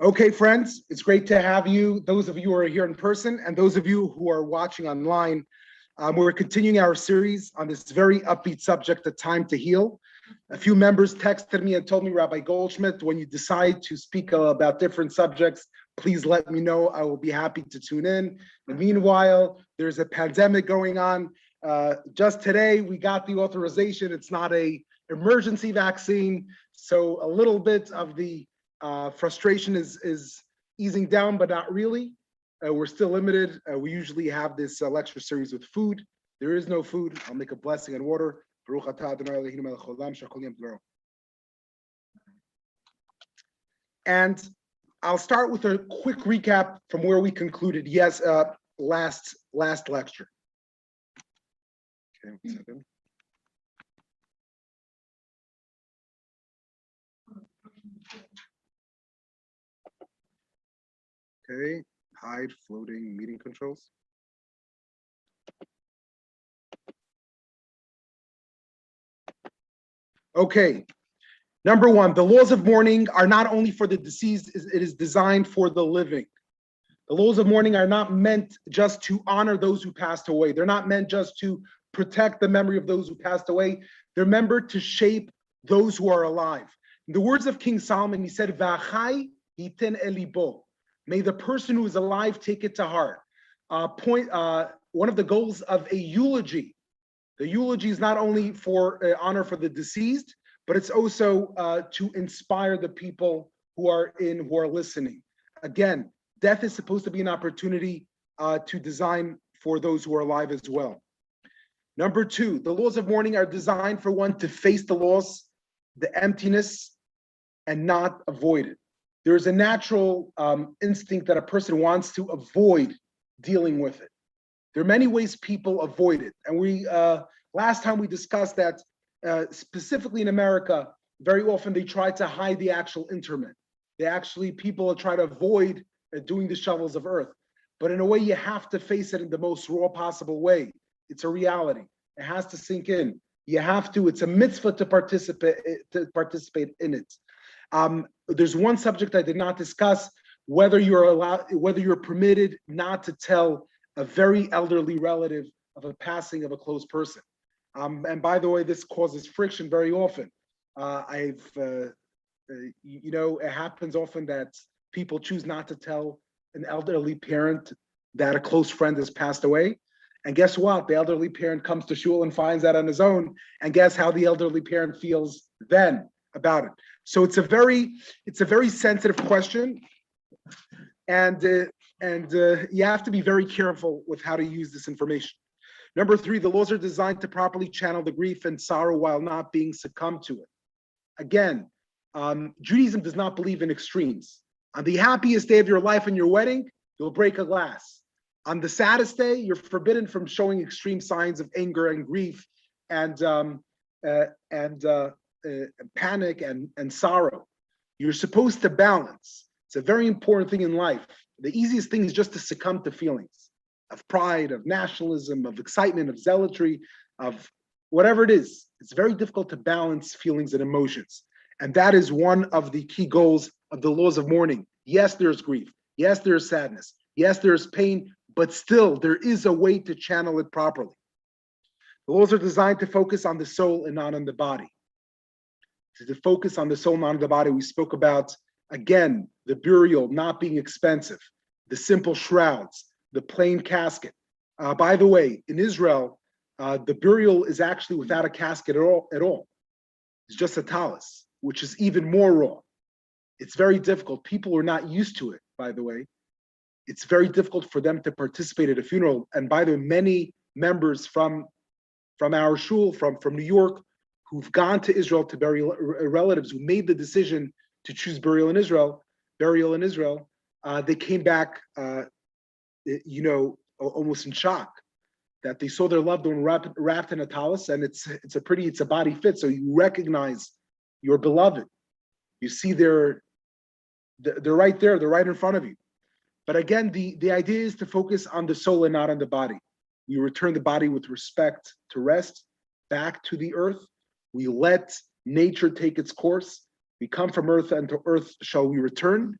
Okay, friends, it's great to have you, those of you who are here in person and those of you who are watching online. We're continuing our series on this very upbeat subject, the time to heal. A few members texted me and told me, Rabbi Goldschmidt, when you decide to speak about different subjects, please let me know. I will be happy to tune in. And meanwhile, there's a pandemic going on. Just today, we got the authorization. It's not an emergency vaccine. So a little bit of the frustration is easing down, but not really. We're still limited. We usually have this lecture series with food. There is no food. I'll make a blessing and water. And I'll start with a quick recap from where we concluded. Yes, last lecture. Okay, 1 second. Okay, hide floating meeting controls. Okay, number one, the laws of mourning are not only for the deceased, it is designed for the living. The laws of mourning are not meant just to honor those who passed away. They're not meant just to protect the memory of those who passed away. They're meant to shape those who are alive. In the words of King Solomon, he said, "V'achai yiten elibo." May the person who is alive take it to heart. One of the goals of a eulogy, the eulogy is not only for honor for the deceased, but it's also to inspire the people who are listening. Again, death is supposed to be an opportunity to design for those who are alive as well. Number two, the laws of mourning are designed for one to face the loss, the emptiness, and not avoid it. There's a natural instinct that a person wants to avoid dealing with it. There are many ways people avoid it. And we last time we discussed that specifically in America, very often they try to hide the actual interment. People try to avoid doing the shovels of earth. But in a way, you have to face it in the most raw possible way. It's a reality. It has to sink in. You have to, it's a mitzvah to participate in it. There's one subject I did not discuss, whether you're permitted not to tell a very elderly relative of a passing of a close person. And by the way, this causes friction very often. It happens often that people choose not to tell an elderly parent that a close friend has passed away. And guess what? The elderly parent comes to shul and finds that on his own. And guess how the elderly parent feels then about it? So it's a very sensitive question. And you have to be very careful with how to use this information. Number three, the laws are designed to properly channel the grief and sorrow while not being succumbed to it. Again, Judaism does not believe in extremes. On the happiest day of your life and your wedding, you'll break a glass. On the saddest day, you're forbidden from showing extreme signs of anger and grief and panic and sorrow. You're supposed to balance. It's a very important thing in life. The easiest thing is just to succumb to feelings of pride, of nationalism, of excitement, of zealotry, of whatever it is. It's very difficult to balance feelings and emotions. And that is one of the key goals of the laws of mourning. Yes, there's grief. Yes, there's sadness. Yes, there's pain, but still there is a way to channel it properly. The laws are designed to focus on the soul and not on the body. To focus on the soul, not on the body. We spoke about, again, the burial not being expensive, the simple shrouds, the plain casket. By the way, in Israel, the burial is actually without a casket at all. It's just a talus, which is even more raw. It's very difficult. People are not used to it, by the way. It's very difficult for them to participate at a funeral. And by the way, many members from our shul, from New York, who've gone to Israel to bury relatives who made the decision to choose burial in Israel, they came back, almost in shock that they saw their loved one wrapped in a talus, and it's a body fit, so you recognize your beloved. You see they're right there, they're right in front of you. But again, the idea is to focus on the soul and not on the body. We return the body with respect to rest, back to the earth. We let nature take its course. We come from earth, and to earth shall we return.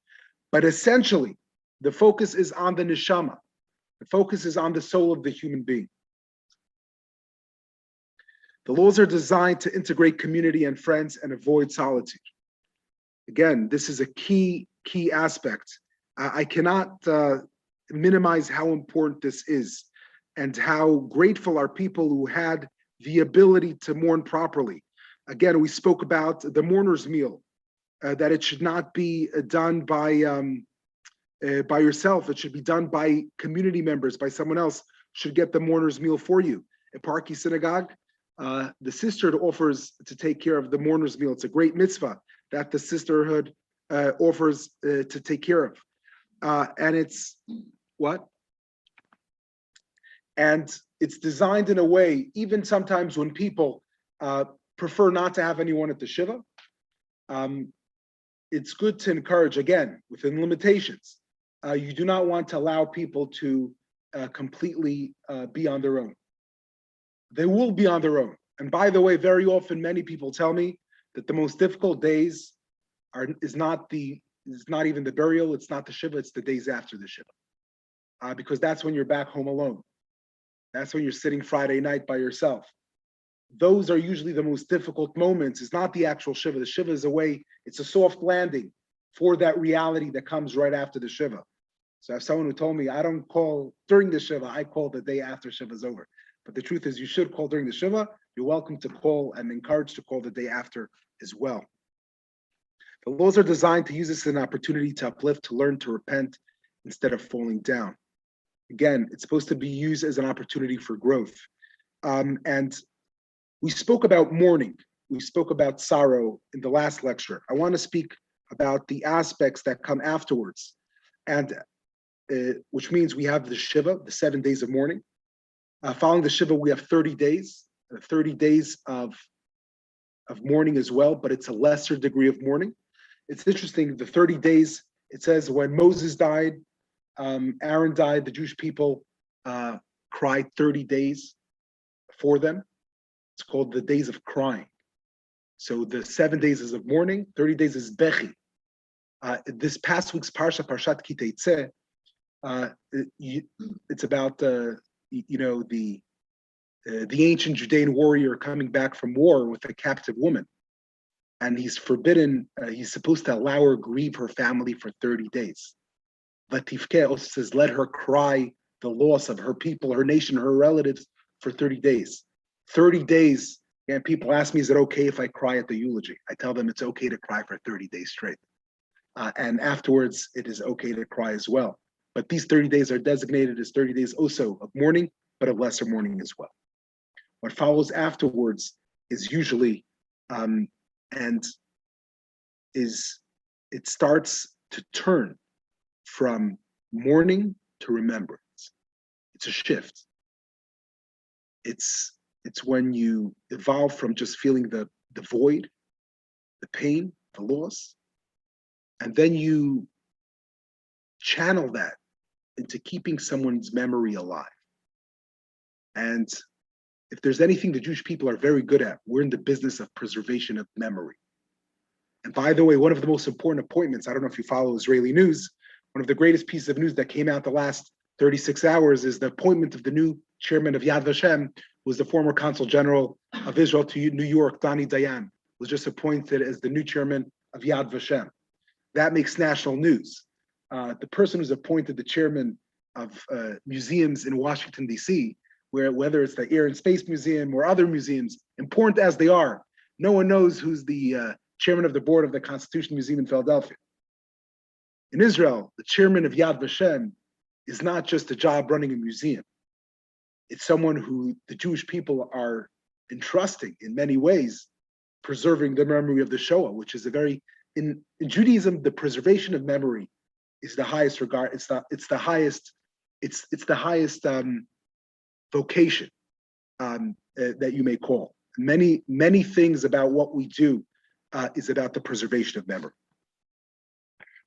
But essentially, the focus is on the neshama. The focus is on the soul of the human being. The laws are designed to integrate community and friends and avoid solitude. Again, this is a key aspect. I cannot minimize how important this is and how grateful are people who had the ability to mourn properly. Again, we spoke about the mourner's meal, that it should not be done by yourself. It should be done by community members, by someone else should get the mourner's meal for you. At Parky Synagogue, the sisterhood offers to take care of the mourner's meal. It's a great mitzvah that the sisterhood offers to take care of. And it's what? And it's designed in a way, even sometimes when people prefer not to have anyone at the Shiva, it's good to encourage, again, within limitations. You do not want to allow people to completely be on their own. They will be on their own. And by the way, very often, many people tell me that the most difficult days is not even the burial, it's not the Shiva, it's the days after the Shiva. Because that's when you're back home alone. That's when you're sitting Friday night by yourself. Those are usually the most difficult moments. It's not the actual Shiva. The Shiva is a way, it's a soft landing for that reality that comes right after the Shiva. So I have someone who told me, I don't call during the Shiva, I call the day after Shiva is over. But the truth is you should call during the Shiva. You're welcome to call and encouraged to call the day after as well. The laws are designed to use this as an opportunity to uplift, to learn, to repent instead of falling down. Again, it's supposed to be used as an opportunity for growth. And we spoke about mourning. We spoke about sorrow in the last lecture. I want to speak about the aspects that come afterwards. And which means we have the Shiva, the 7 days of mourning. Following the Shiva, we have 30 days, 30 days of mourning as well, but it's a lesser degree of mourning. It's interesting, the 30 days, it says when Moses died, Aaron died, the Jewish people cried 30 days for them. It's called the days of crying. So the 7 days is of mourning, 30 days is bechi. This past week's parsha, Parshat Ki Teitzeh, it's about the ancient Judean warrior coming back from war with a captive woman, and he's forbidden. He's supposed to allow her grieve her family for 30 days. Latifke also says, let her cry the loss of her people, her nation, her relatives for 30 days. 30 days. And people ask me, is it okay if I cry at the eulogy? I tell them it's okay to cry for 30 days straight. And afterwards, it is okay to cry as well. But these 30 days are designated as 30 days also of mourning, but of lesser mourning as well. What follows afterwards is usually, it starts to turn from mourning to remembrance. It's a shift. It's when you evolve from just feeling the void, the pain, the loss, and then you channel that into keeping someone's memory alive. And if there's anything the Jewish people are very good at, we're in the business of preservation of memory. And by the way, one of the most important appointments, I don't know if you follow Israeli news, one of the greatest pieces of news that came out the last 36 hours is the appointment of the new chairman of Yad Vashem, who was the former consul general of Israel to New York, Dani Dayan, was just appointed as the new chairman of Yad Vashem. That makes national news. The person who's appointed the chairman of museums in Washington, D.C., whether it's the Air and Space Museum or other museums, important as they are, no one knows who's the chairman of the board of the Constitution Museum in Philadelphia. In Israel, the chairman of Yad Vashem is not just a job running a museum. It's someone who the Jewish people are entrusting in many ways, preserving the memory of the Shoah, which is in Judaism, the preservation of memory is the highest regard. It's the highest vocation that you may call. Many things about what we do is about the preservation of memory.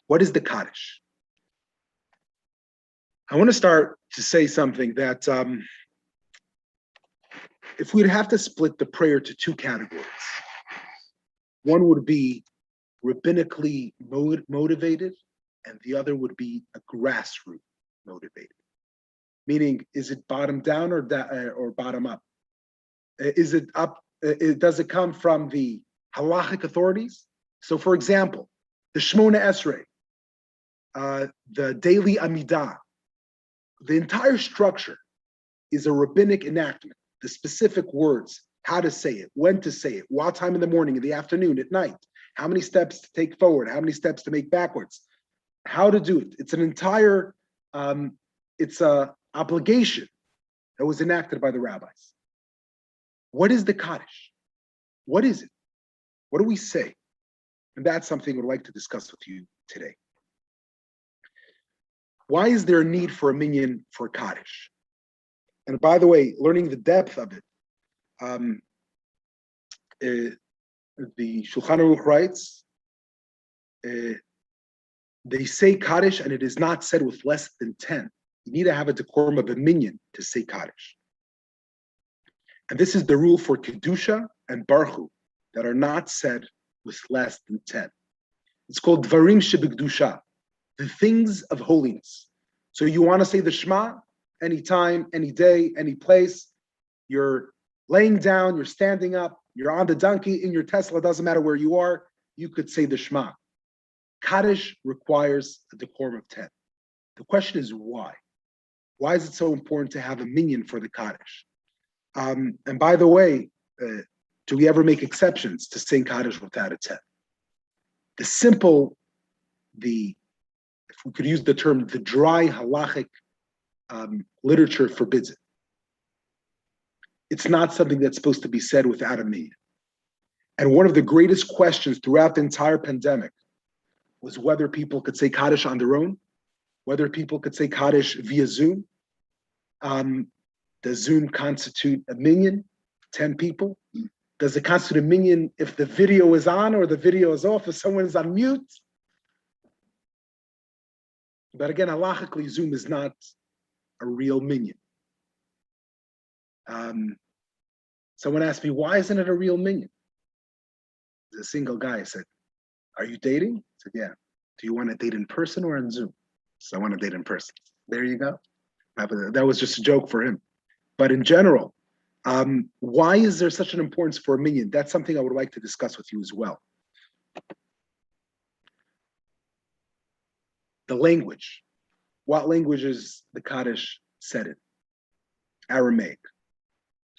What is the Kaddish? I want to start to say something that if we'd have to split the prayer to two categories, one would be rabbinically motivated and the other would be a grassroots motivated. Meaning, is it bottom down or bottom up? Is it up? Does it come from the halachic authorities? So, for example, the Shmona Esrei, the daily Amidah, the entire structure is a rabbinic enactment. The specific words, how to say it, when to say it, what time in the morning, in the afternoon, at night, how many steps to take forward, how many steps to make backwards, how to do it. It's an entire, it's a obligation that was enacted by the rabbis. What is the Kaddish? What is it? What do we say? And that's something I would like to discuss with you today. Why is there a need for a minyan for Kaddish? And by the way, learning the depth of it, the Shulchan Aruch writes, they say Kaddish and it is not said with less than 10. You need to have a decorum of a minyan to say Kaddish. And this is the rule for Kedusha and Baruch that are not said with less than 10. It's called Dvarim Shebekdusha, the things of holiness. So you want to say the Shema anytime, any day, any place. You're laying down, you're standing up, you're on the donkey, in your Tesla, doesn't matter where you are, you could say the Shema. Kaddish requires a decorum of 10. The question is why? Why is it so important to have a minyan for the Kaddish? And by the way, do we ever make exceptions to saying Kaddish without a 10? If we could use the term, the dry halachic literature forbids it. It's not something that's supposed to be said without a minyan. And one of the greatest questions throughout the entire pandemic was whether people could say Kaddish on their own, whether people could say Kaddish via Zoom. Does Zoom constitute a minyan, 10 people? Does it constitute a minyan if the video is on or the video is off, if someone is on mute? But again, halachically, Zoom is not a real minyan. Someone asked me, why isn't it a real minyan? A single guy said, are you dating? I said, yeah. Do you want to date in person or on Zoom? So I want to date in person. There you go. That was just a joke for him. But in general, why is there such an importance for a minyan? That's something I would like to discuss with you as well. The language. What language is the Kaddish said in? Aramaic.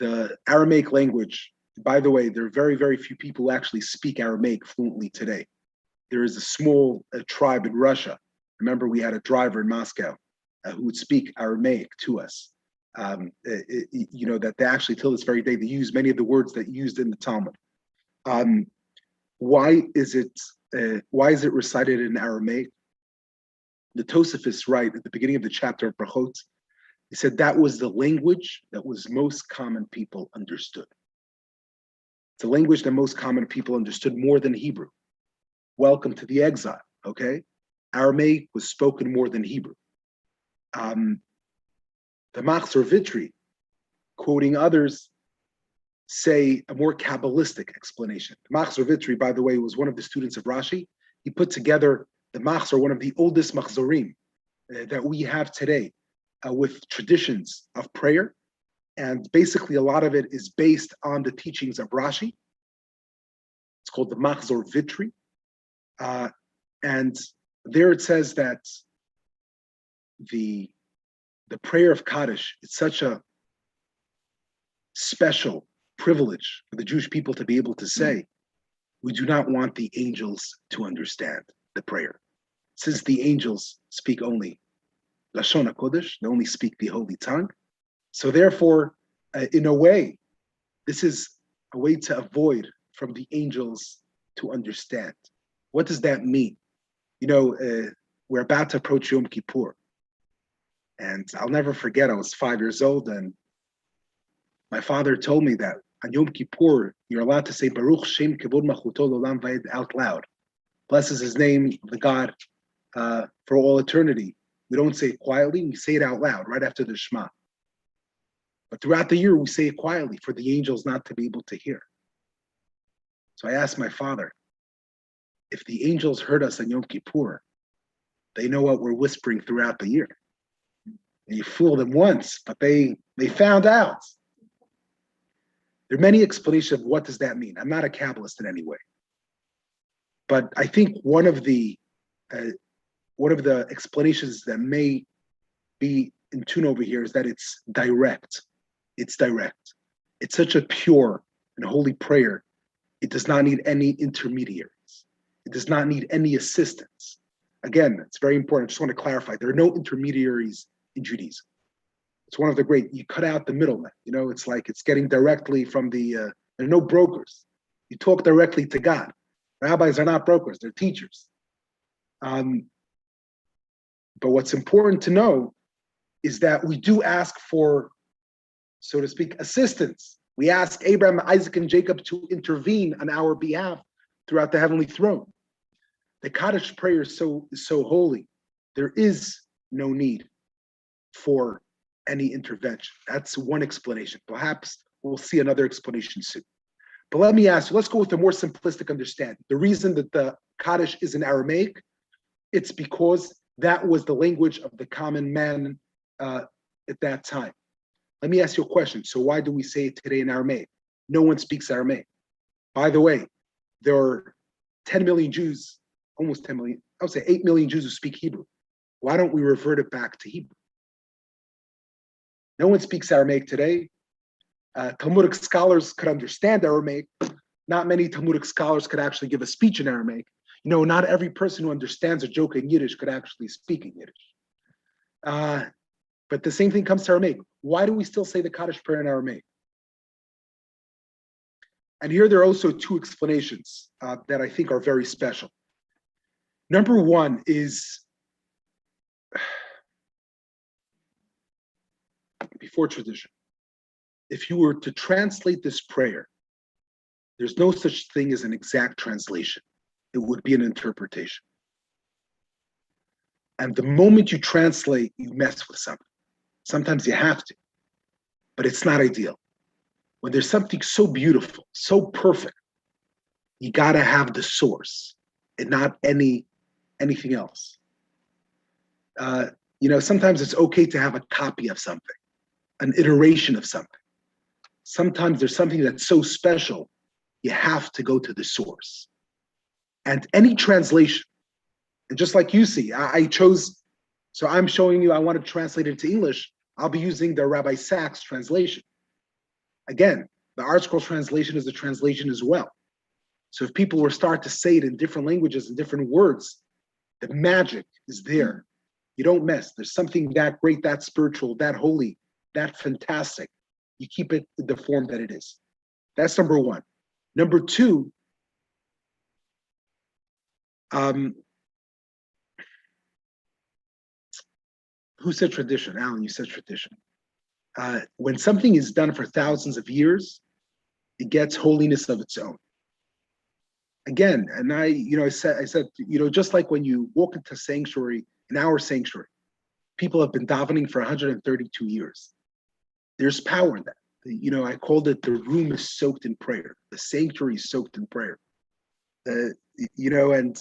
The Aramaic language, by the way, there are very, very few people who actually speak Aramaic fluently today. There is a small tribe in Russia. Remember, we had a driver in Moscow who would speak Aramaic to us. That they actually, till this very day, they use many of the words that used in the Talmud. Why is it recited in Aramaic? The Tosafos write at the beginning of the chapter of Brachot, he said that was the language that was most common people understood. It's a language that most common people understood more than Hebrew. Welcome to the exile, okay? Aramaic was spoken more than Hebrew. The Machzor Vitri, quoting others, say a more Kabbalistic explanation. The Machzor Vitri, by the way, was one of the students of Rashi. He put together the Machzor, one of the oldest Machzorim that we have today, with traditions of prayer. And basically a lot of it is based on the teachings of Rashi. It's called the Machzor Vitri. And there it says that the prayer of Kaddish is such a special privilege for the Jewish people to be able to say, we do not want the angels to understand the prayer. Since the angels speak only Lashon HaKodesh, they only speak the holy tongue. So therefore, in a way, this is a way to avoid from the angels to understand. What does that mean? We're about to approach Yom Kippur. And I'll never forget, I was 5 years old, and my father told me that on Yom Kippur, you're allowed to say Baruch Shem Kivod Malchuto L'Olam Va'ed out loud. Blesses his name, the God, for all eternity. We don't say it quietly, we say it out loud, right after the Shema. But throughout the year, we say it quietly for the angels not to be able to hear. So I asked my father, if the angels heard us on Yom Kippur, They know what we're whispering throughout the year. And you fool them once, but they found out. There are many explanations of what does that mean. I'm not a Kabbalist in any way. But I think one of the explanations that may be in tune over here is that it's direct. It's direct. It's such a pure and holy prayer. It does not need any intermediaries. It does not need any assistance. Again, it's very important. I just want to clarify. There are no intermediaries in Judaism. It's one of the great, you cut out the middleman. It's like it's getting directly from there are no brokers. You talk directly to God. Rabbis are not brokers, they're teachers. But what's important to know is that we do ask for, so to speak, assistance. We ask Abraham, Isaac, and Jacob to intervene on our behalf throughout the heavenly throne. The Kaddish prayer is so holy. There is no need for any intervention. That's one explanation. Perhaps we'll see another explanation soon. But let me ask you, let's go with a more simplistic understanding. The reason that the Kaddish is in Aramaic, it's because that was the language of the common man at that time. Let me ask you a question. So why do we say it today in Aramaic? No one speaks Aramaic. By the way, there are 10 million Jews, almost 10 million, I would say 8 million Jews who speak Hebrew. Why don't we revert it back to Hebrew? No one speaks Aramaic today. Talmudic scholars could understand Aramaic. Not many Talmudic scholars could actually give a speech in Aramaic. Not every person who understands a joke in Yiddish could actually speak in Yiddish. But the same thing comes to Aramaic. Why do we still say the Kaddish prayer in Aramaic? And here there are also two explanations that I think are very special. Number one is, before tradition, if you were to translate this prayer, there's no such thing as an exact translation. It would be an interpretation. And the moment you translate, you mess with something. Sometimes you have to, but it's not ideal. When there's something so beautiful, so perfect, you gotta have the source and not anything else. Sometimes it's okay to have a copy of something, an iteration of something. Sometimes there's something that's so special, you have to go to the source. And any translation, and just like you see, I chose, so I'm showing you, I want to translate it to English. I'll be using the Rabbi Sachs translation. Again, the Art Scroll translation is a translation as well. So if people were start to say it in different languages and different words, the magic is there. You don't mess. There's something that great, that spiritual, that holy, that fantastic. You keep it in the form that it is. That's number one. Number two, who said tradition? Alan, you said tradition. When something is done for thousands of years, it gets holiness of its own. Again, and I said, just like when you walk into sanctuary, in our sanctuary, people have been davening for 132 years. There's power in that. I called it the room is soaked in prayer. The sanctuary is soaked in prayer. And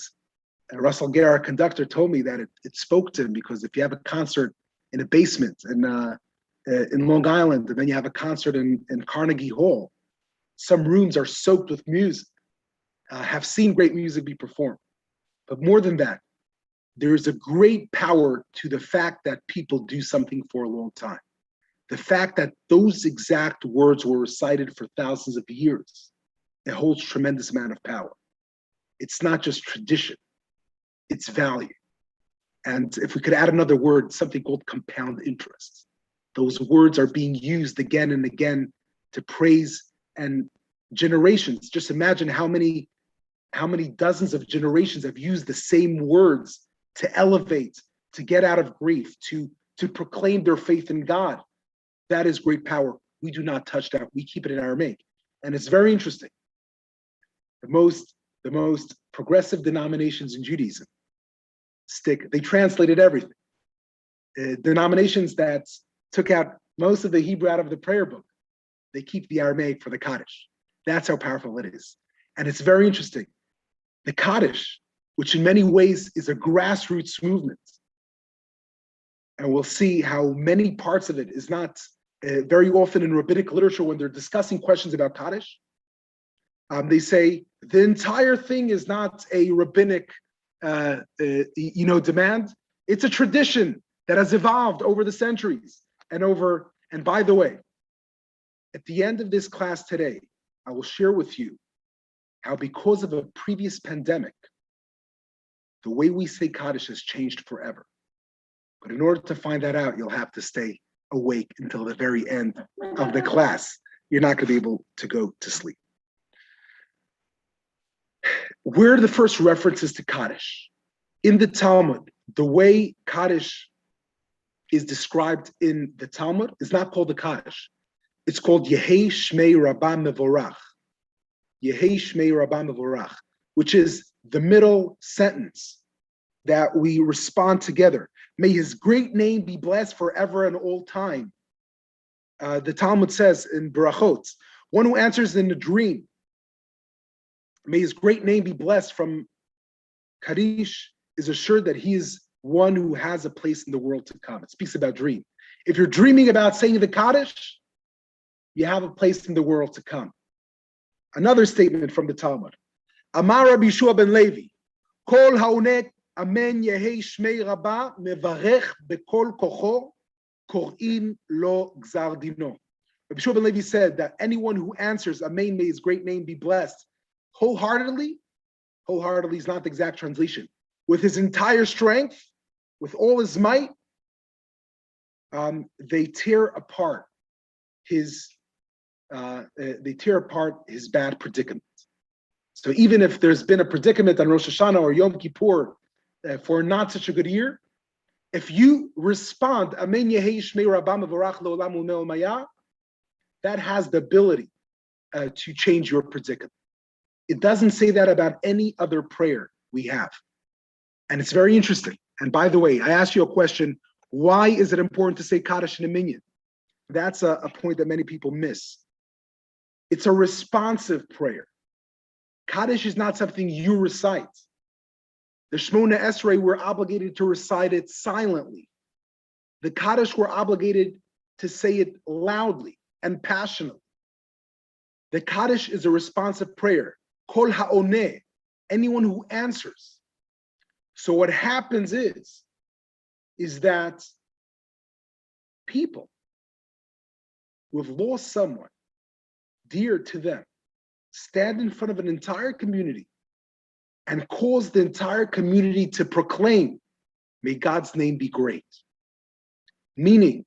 Russell Gare, our conductor, told me that it spoke to him because if you have a concert in a basement in Long Island, and then you have a concert in Carnegie Hall, some rooms are soaked with music, have seen great music be performed. But more than that, there is a great power to the fact that people do something for a long time. The fact that those exact words were recited for thousands of years, it holds tremendous amount of power. It's not just tradition, it's value. And if we could add another word, something called compound interest. Those words are being used again and again to praise, and generations. Just imagine how many dozens of generations have used the same words to elevate, to get out of grief, to proclaim their faith in God. That is great power. We do not touch that. We keep it in Aramaic. And it's very interesting. The most progressive denominations in Judaism they translated everything. Denominations that took out most of the Hebrew out of the prayer book, they keep the Aramaic for the Kaddish. That's how powerful it is. And it's very interesting. The Kaddish which in many ways is a grassroots movement. And we'll see how many parts of it is not very often in rabbinic literature when they're discussing questions about Kaddish. They say the entire thing is not a rabbinic, demand. It's a tradition that has evolved over the centuries and over. And by the way, at the end of this class today, I will share with you how because of a previous pandemic, the way we say Kaddish has changed forever. But in order to find that out, you'll have to stay awake until the very end of the class. You're not going to be able to go to sleep. Where are the first references to Kaddish? In the Talmud, the way Kaddish is described in the Talmud is not called the Kaddish. It's called Yehei Shmei Rabbah Mevorach. Yehei Shmei Rabbah Mevorach, which is the middle sentence that we respond together. May his great name be blessed forever and all time. The Talmud says in Berachot, one who answers in a dream, may his great name be blessed from Kaddish, is assured that he is one who has a place in the world to come. It speaks about dream. If you're dreaming about saying the Kaddish, you have a place in the world to come. Another statement from the Talmud. Amar Rabbi Yeshua ben Levi, Kol ha'onek amen yehei shmei rabbah mevarech bekol kocho kor'in lo gzar dino. Rabbi Yeshua ben Levi said that anyone who answers amen, may his great name be blessed, wholeheartedly is not the exact translation, with his entire strength, with all his might, they tear apart his bad predicament. So even if there's been a predicament on Rosh Hashanah or Yom Kippur for not such a good year, if you respond, Amen Yehei Shmei Rabbah Mevorach Le'olam U'Me'ol Maya, that has the ability to change your predicament. It doesn't say that about any other prayer we have. And it's very interesting. And by the way, I asked you a question, why is it important to say Kaddish in a minyan? That's a point that many people miss. It's a responsive prayer. Kaddish is not something you recite. The Shemona Esrei, we're obligated to recite it silently. The Kaddish, we're obligated to say it loudly and passionately. The Kaddish is a responsive prayer. Kol ha'oneh, anyone who answers. So what happens is that people who have lost someone dear to them stand in front of an entire community and cause the entire community to proclaim, may God's name be great. Meaning,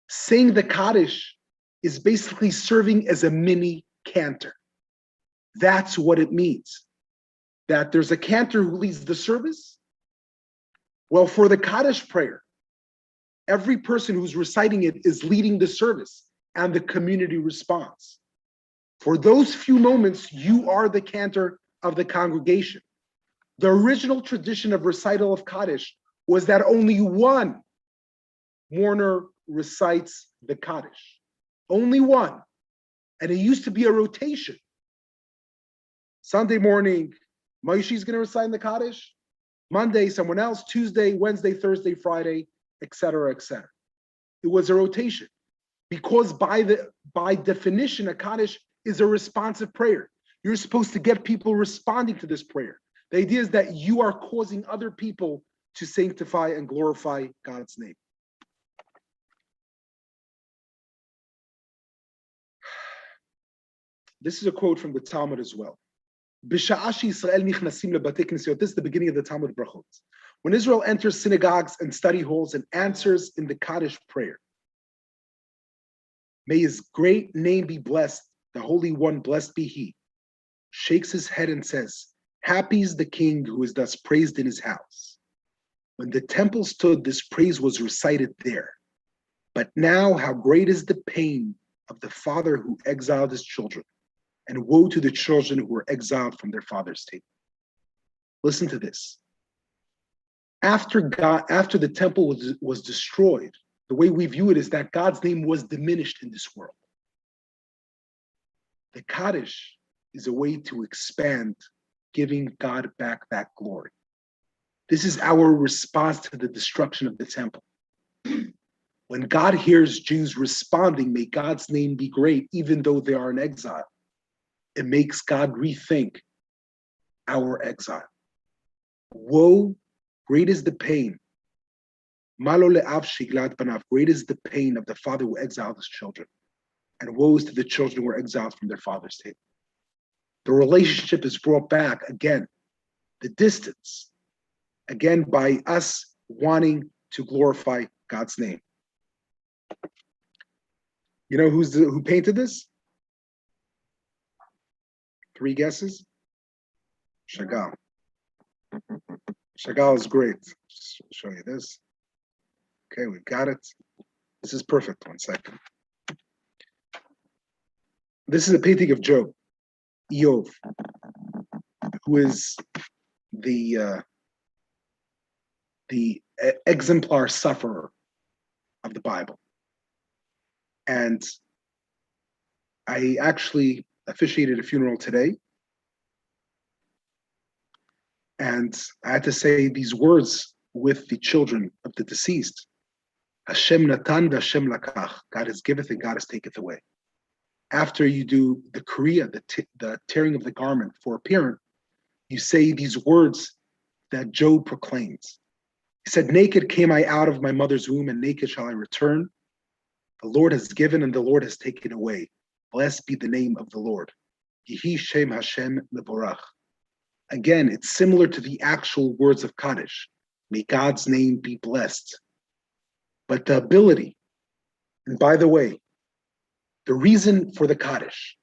saying the Kaddish is basically serving as a mini cantor. That's what it means. That there's a cantor who leads the service. Well, for the Kaddish prayer, every person who's reciting it is leading the service and the community responds. For those few moments, you are the cantor of the congregation. The original tradition of recital of Kaddish was that only one mourner recites the Kaddish. Only one. And it used to be a rotation. Sunday morning, Moshe's going to recite the Kaddish. Monday, someone else. Tuesday, Wednesday, Thursday, Friday, etc., etc. It was a rotation. Because by definition, a Kaddish is a responsive prayer. You're supposed to get people responding to this prayer. The idea is that you are causing other people to sanctify and glorify God's name. This is a quote from the Talmud as well. This is the beginning of the Talmud Brachot. When Israel enters synagogues and study halls and answers in the Kaddish prayer, may his great name be blessed, the Holy One, blessed be he, shakes his head and says, happy is the king who is thus praised in his house. When the temple stood, this praise was recited there. But now how great is the pain of the father who exiled his children, and woe to the children who were exiled from their father's table. Listen to this. After the temple was destroyed, the way we view it is that God's name was diminished in this world. The Kaddish is a way to expand, giving God back that glory. This is our response to the destruction of the temple. When God hears Jews responding, may God's name be great, even though they are in exile, it makes God rethink our exile. Woe, great is the pain. Malo le'av shiglat banav, great is the pain of the father who exiled his children. And woe is to the children who are exiled from their father's table. The relationship is brought back again, the distance, again by us wanting to glorify God's name. You know who painted this? 3 guesses? Chagall. Chagall is great. Just show you this. Okay, we've got it. This is perfect. 1 second. This is a painting of Job, Eov, who is the exemplar sufferer of the Bible. And I actually officiated a funeral today. And I had to say these words with the children of the deceased. Hashem natan v'Hashem lakach. God has giveth and God has taketh away. After you do the kriya, the tearing of the garment for a parent, you say these words that Job proclaims. He said, naked came I out of my mother's womb, and naked shall I return. The Lord has given and the Lord has taken away. Blessed be the name of the Lord. Yehi Shem Hashem leborach. Again, it's similar to the actual words of Kaddish. May God's name be blessed. But the ability, and by the way, the reason for the Kaddish,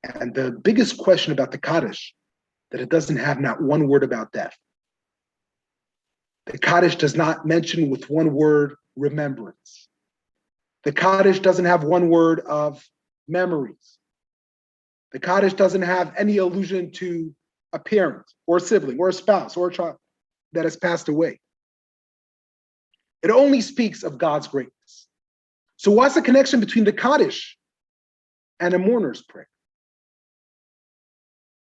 and the biggest question about the Kaddish, that it doesn't have not one word about death. The Kaddish does not mention with one word remembrance. The Kaddish doesn't have one word of memories. The Kaddish doesn't have any allusion to a parent or a sibling or a spouse or a child that has passed away. It only speaks of God's greatness. So what's the connection between the Kaddish and a mourner's prayer?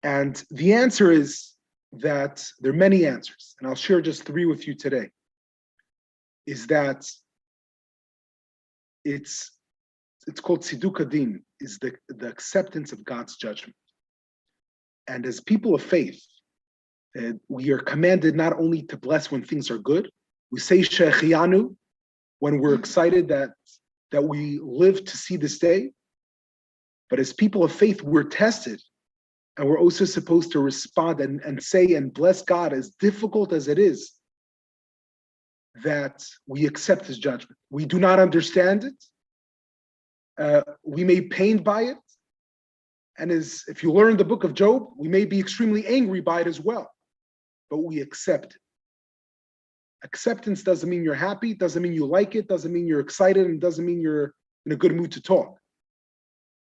And the answer is that there are many answers, and I'll share just 3 with you today, is that it's called Tziduk Hadin, is the acceptance of God's judgment. And as people of faith, we are commanded not only to bless when things are good, we say Shechianu when we're excited that we live to see this day, but as people of faith, we're tested, and we're also supposed to respond and say and bless God, as difficult as it is, that we accept his judgment. We do not understand it. We may be pained by it. And if you learn the book of Job, we may be extremely angry by it as well, but we accept it. Acceptance doesn't mean you're happy, doesn't mean you like it, doesn't mean you're excited, and doesn't mean you're in a good mood to talk.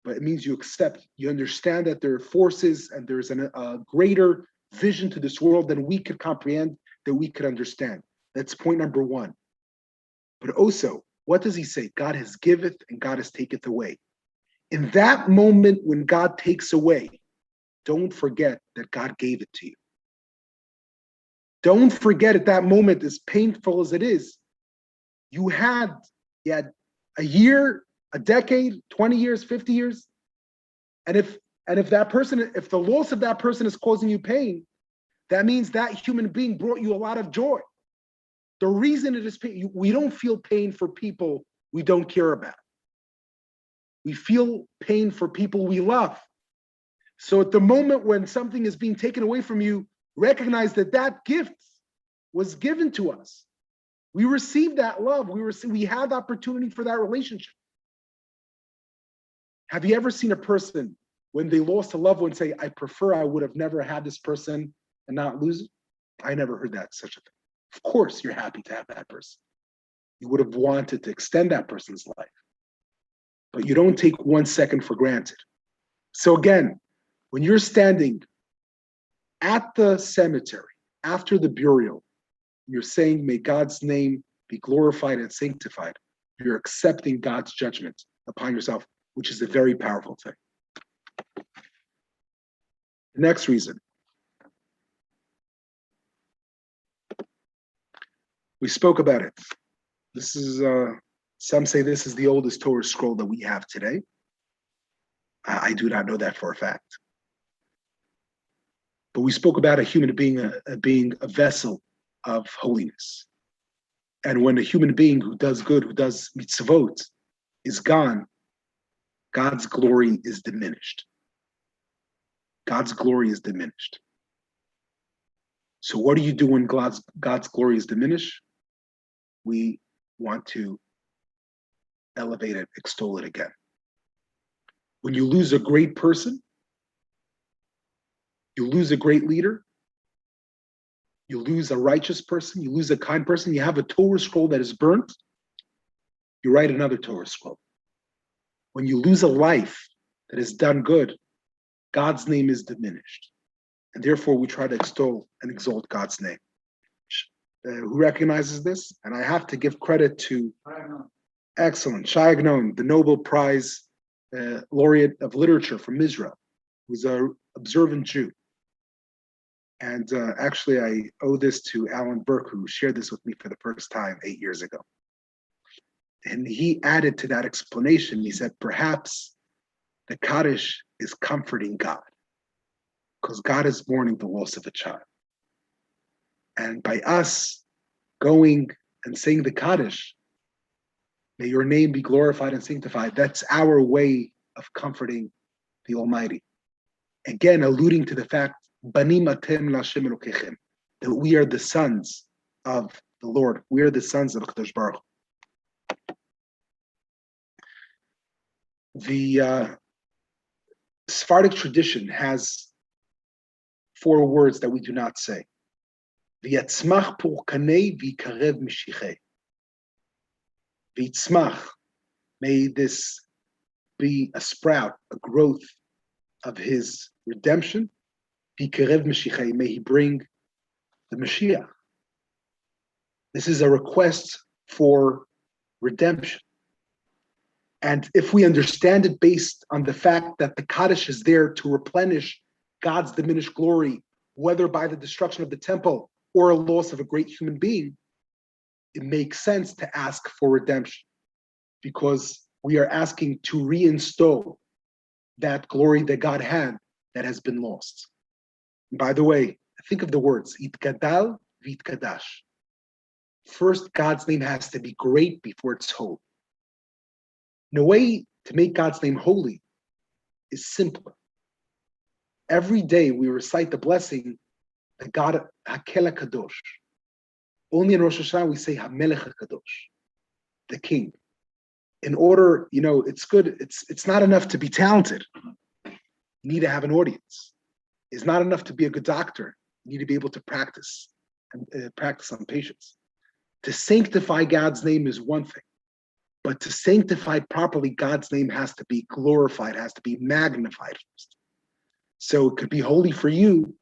But it means you accept, you understand that there are forces and there's a greater vision to this world than we could comprehend, that we could understand. That's point number 1. But also, what does he say? God has giveth and God has taketh away. In that moment when God takes away, don't forget that God gave it to you. Don't forget at that moment, as painful as it is, you had a year, a decade, 20 years, 50 years. And if the loss of that person is causing you pain, that means that human being brought you a lot of joy. The reason it is pain, we don't feel pain for people we don't care about. We feel pain for people we love. So at the moment when something is being taken away from you, recognize that gift was given to us. We received that love. We had the opportunity for that relationship. Have you ever seen a person, when they lost a loved one, say, I prefer I would have never had this person and not lose it? I never heard that, such a thing. Of course, you're happy to have that person. You would have wanted to extend that person's life. But you don't take 1 second for granted. So again, when you're standing at the cemetery after the burial, you're saying, may God's name be glorified and sanctified. You're accepting God's judgment upon yourself, which is a very powerful thing. The next reason. We spoke about it. This is, some say this is the oldest Torah scroll that we have today. I do not know that for a fact. But we spoke about a human being being a vessel of holiness. And when a human being who does good, who does mitzvot, is gone, God's glory is diminished. God's glory is diminished. So what do you do when God's glory is diminished? We want to elevate it, extol it again. When you lose a great person, you lose a great leader, you lose a righteous person, you lose a kind person, you have a Torah scroll that is burnt, you write another Torah scroll. When you lose a life that has done good, God's name is diminished. And therefore we try to extol and exalt God's name. Who recognizes this? And I have to give credit to excellent Shai Agnon, the Nobel Prize laureate of literature from Israel, who's an observant Jew. And actually, I owe this to Alan Burke, who shared this with me for the first time 8 years ago. And he added to that explanation, he said, perhaps the Kaddish is comforting God, because God is mourning the loss of a child. And by us going and saying the Kaddish, may your name be glorified and sanctified, that's our way of comforting the Almighty. Again, alluding to the fact, Banim atem l'Hashem Elokechem, that we are the sons of the Lord. We are the sons of Kaddish Baruch. The Sephardic tradition has 4 words that we do not say. V'yatzmach purkanei v'yikarev mishichei. V'yitzmach, may this be a sprout, a growth of his redemption. V'yikarev mishichei, may he bring the Mashiach. This is a request for redemption. And if we understand it based on the fact that the Kaddish is there to replenish God's diminished glory, whether by the destruction of the temple or a loss of a great human being, it makes sense to ask for redemption, because we are asking to reinstall that glory that God had that has been lost. And by the way, think of the words, Itgadal v'Itkadash. First, God's name has to be great before it's holy. And a way to make God's name holy is simpler. Every day we recite the blessing, the God Hakel HaKadosh. Only in Rosh Hashanah we say HaMelech HaKadosh, the King. In order, it's good. It's not enough to be talented. You need to have an audience. It's not enough to be a good doctor. You need to be able to practice and practice on patients. To sanctify God's name is one thing. But to sanctify properly, God's name has to be glorified, has to be magnified first. So it could be holy for you,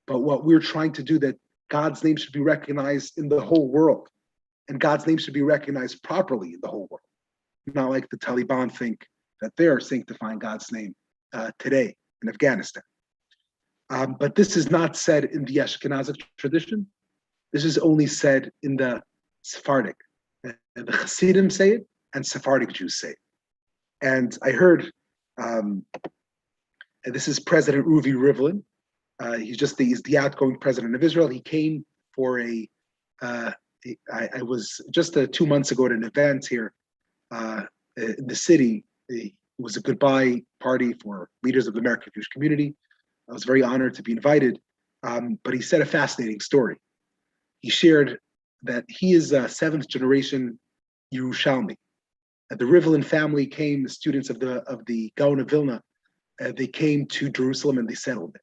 but what we're trying to do, that God's name should be recognized in the whole world, and God's name should be recognized properly in the whole world. Not like the Taliban think that they're sanctifying God's name today in Afghanistan. But this is not said in the Ashkenazic tradition. This is only said in the Sephardic. The Hasidim say it, and Sephardic Jews say it. And I heard, and this is President Ruvi Rivlin. He's the outgoing president of Israel. He came for I was just 2 months ago at an event here in the city. It was a goodbye party for leaders of the American Jewish community. I was very honored to be invited. But he said a fascinating story. He shared that he is a 7th generation Yerushalmi. The Rivlin family came, the students of the Gaon of Vilna, they came to Jerusalem and they settled there.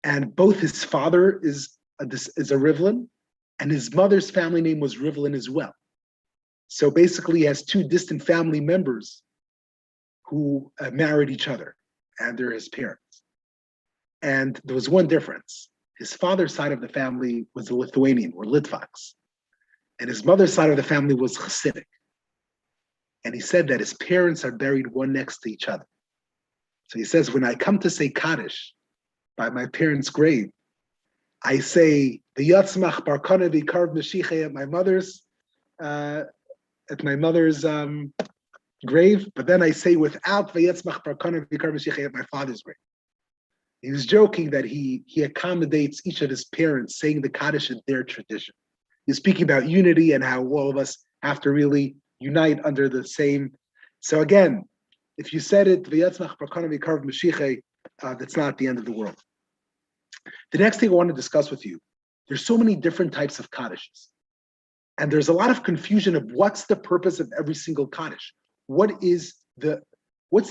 And both his father is a Rivlin, and his mother's family name was Rivlin as well. So basically he has 2 distant family members who married each other, and they're his parents. And there was one difference. His father's side of the family was a Lithuanian, or Litvaks. And his mother's side of the family was Hasidic. And he said that his parents are buried one next to each other. So he says, when I come to say Kaddish by my parents' grave, I say The Yatzmach Barkana Vikarv Meshiche at my mother's grave, but then I say without Vayetzmach Barkana Vikarv Meshiche at my father's grave. He was joking that he accommodates each of his parents saying the Kaddish in their tradition. He's speaking about unity and how all of us have to really unite under the same. So again, if you said it, V'yatzmach Barkana V'karv Mashiach, that's not the end of the world. The next thing I want to discuss with you, there's so many different types of Kaddishes. And there's a lot of confusion of what's the purpose of every single Kaddish. What's the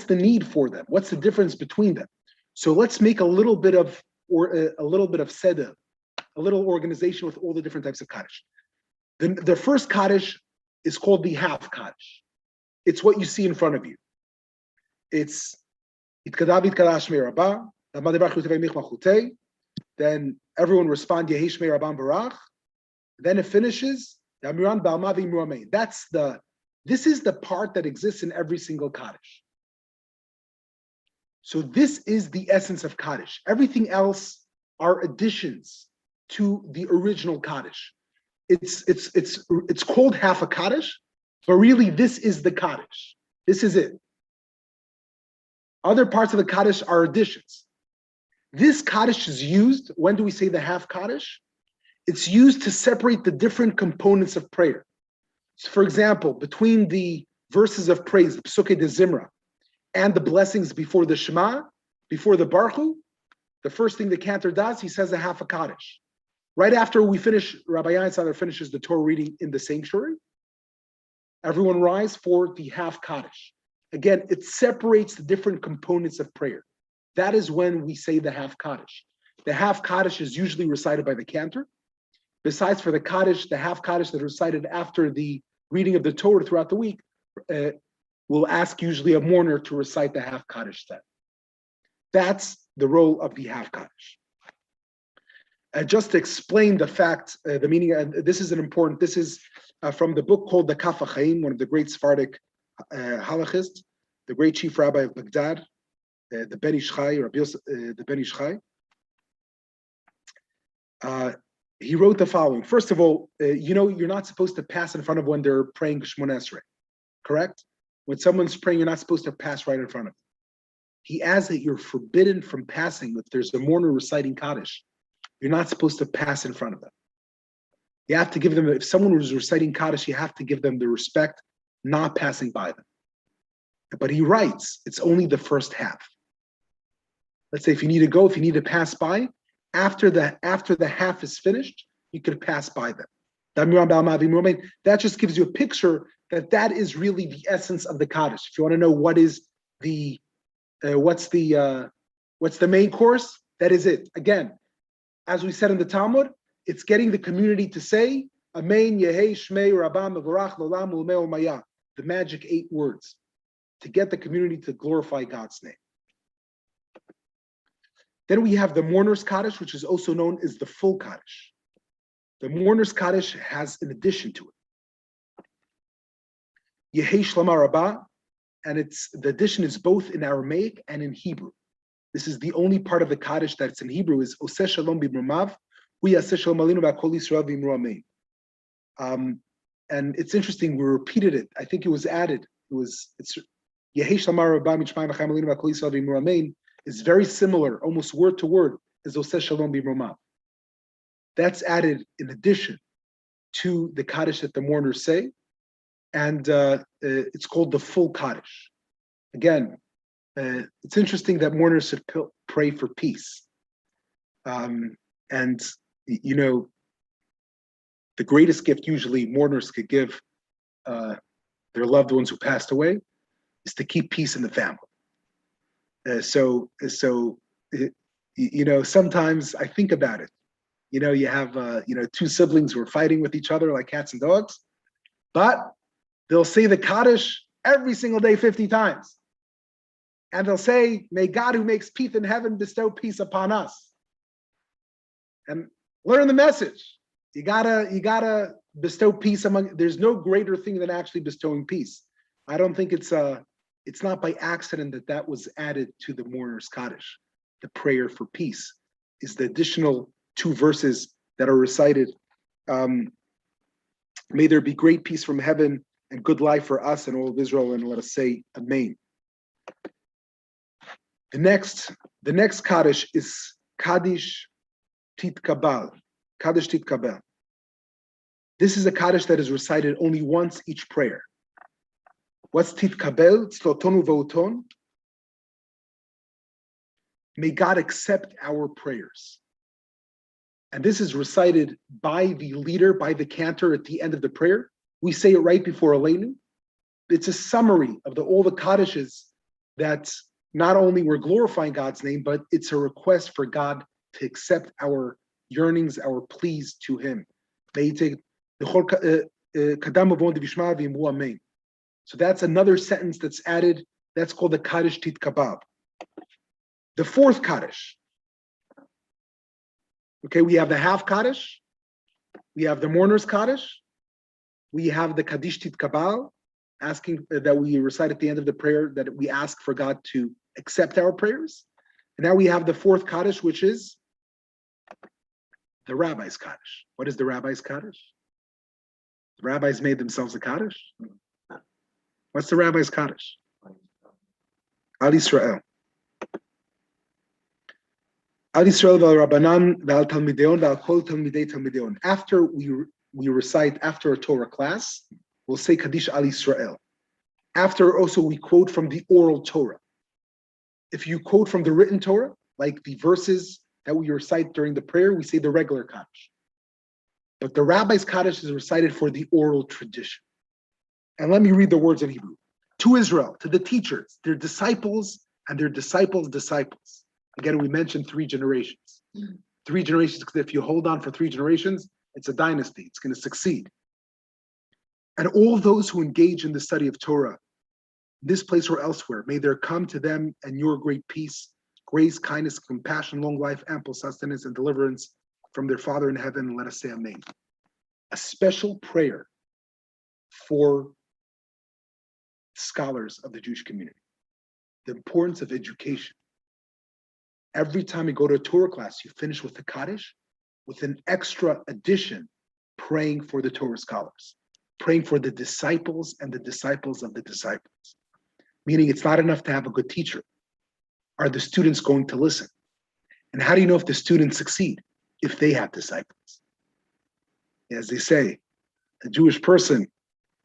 need for them? What's the difference between them? So let's make a little bit of seder, a little organization with all the different types of Kaddish. The first Kaddish is called the half Kaddish. It's what you see in front of you. It's Itkadav Itkadash Shmei Rabbah, then everyone respond Yehi Shmei Rabbah Barach. Then it finishes Yamiran Balmavi Muamein. This is the part that exists in every single Kaddish. So this is the essence of Kaddish. Everything else are additions to the original Kaddish. It's called half a Kaddish, but really this is the Kaddish. This is it. Other parts of the Kaddish are additions. This Kaddish is used, when do we say the half Kaddish? It's used to separate the different components of prayer. So for example, between the verses of praise, the Psukei de Zimra, and the blessings before the Shema, before the Baruch Hu, the first thing the cantor does, he says a half a Kaddish. Right after we finish, Rabbi Yansader finishes the Torah reading in the sanctuary, everyone rise for the half Kaddish. Again, it separates the different components of prayer. That is when we say the half Kaddish. The half Kaddish is usually recited by the cantor. Besides for the Kaddish, the half Kaddish that are recited after the reading of the Torah throughout the week, we'll ask usually a mourner to recite the half Kaddish then. That's the role of the half Kaddish. Just to explain the fact, the meaning, and this is from the book called the Kaf HaChaim, one of the great Sephardic halachists, the great chief rabbi of Baghdad, the Ben Ish Chai, the Ben Ish Chai. He wrote the following. First of all, you're not supposed to pass in front of when they're praying Shemona Esrei, correct? When someone's praying, you're not supposed to pass right in front of them. He adds that you're forbidden from passing. If there's a mourner reciting Kaddish, you're not supposed to pass in front of them. You have to give them, if someone was reciting Kaddish, you have to give them the respect, not passing by them. But he writes, it's only the first half. Let's say if you need to pass by, after the half is finished, you could pass by them. That just gives you a picture that is really the essence of the Kaddish. If you want to know what is what's the main course, that is it. Again, as we said in the Talmud, it's getting the community to say Amen Yehei Shmei Rabbah Mevorach L'Olam U'Mei U'Maya, the magic 8 words, to get the community to glorify God's name. Then we have the mourner's Kaddish, which is also known as the full Kaddish. The mourner's Kaddish has an addition to it. Yehei Shlama Rabbah, and the addition is both in Aramaic and in Hebrew. This is the only part of the Kaddish that's in Hebrew is Oseh Shalom B'Mramav, Hu Yaseh Shalom Aleinu V'Kol Yisrael V'Yimru Amen. And it's interesting, we repeated it. I think it was added. It's Yehei Shlama Rabbah Mitzvayim V'Chaim Aleinu V'Kol Yisrael V'Yimru Amen is very similar, almost word to word, as Oseh Shalom B'Mramav. That's added in addition to the Kaddish that the mourners say, and it's called the full Kaddish. Again, it's interesting that mourners should pray for peace. And, the greatest gift usually mourners could give their loved ones who passed away is to keep peace in the family. Sometimes I think about it. You have, 2 siblings who are fighting with each other like cats and dogs, but they'll say the Kaddish every single day 50 times. And they'll say, may God who makes peace in heaven bestow peace upon us. And learn the message. You gotta bestow peace there's no greater thing than actually bestowing peace. I don't think it's not by accident that was added to the mourner's Kaddish. The prayer for peace is the additional 2 verses that are recited. May there be great peace from heaven and good life for us and all of Israel, and let us say Amen. The next Kaddish is Kaddish Titkabal. Kaddish Titkabal. This is a Kaddish that is recited only once each prayer. What's Titkabel? Tzlotonu v'oton. May God accept our prayers. And this is recited by the leader, by the cantor at the end of the prayer. We say it right before Aleinu. It's a summary of all the Kaddishes that not only we're glorifying God's name, but it's a request for God to accept our yearnings, our pleas to Him. So that's another sentence that's added. That's called the Kaddish Titkabal. The fourth Kaddish. Okay, we have the half Kaddish. We have the mourner's Kaddish. We have the Kaddish Titkabal, asking that we recite at the end of the prayer that we ask for God to accept our prayers. And now we have the fourth Kaddish, which is the Rabbi's Kaddish. What is the Rabbi's Kaddish? The rabbis made themselves a Kaddish. What's the Rabbi's Kaddish? Al Yisrael. Al Yisrael v'al Rabbanan v'al Talmideon v'al kol Talmidei Talmideon. After we recite, after a Torah class, we'll say Kaddish Al Yisrael. After also we quote from the oral Torah. If you quote from the written Torah, like the verses that we recite during the prayer, we say the regular Kaddish. But the Rabbi's Kaddish is recited for the oral tradition. And let me read the words in Hebrew. To Israel, to the teachers, their disciples, and their disciples' disciples. Again, we mentioned 3 generations. 3 generations, because if you hold on for 3 generations, it's a dynasty. It's going to succeed. And all those who engage in the study of Torah, this place or elsewhere, may there come to them and your great peace, grace, kindness, compassion, long life, ample sustenance, and deliverance from their Father in heaven. And let us say Amen. A special prayer for scholars of the Jewish community. The importance of education. Every time you go to a Torah class, you finish with the Kaddish, with an extra addition, praying for the Torah scholars, praying for the disciples and the disciples of the disciples. Meaning it's not enough to have a good teacher. Are the students going to listen? And how do you know if the students succeed? If they have disciples. As they say, a Jewish person,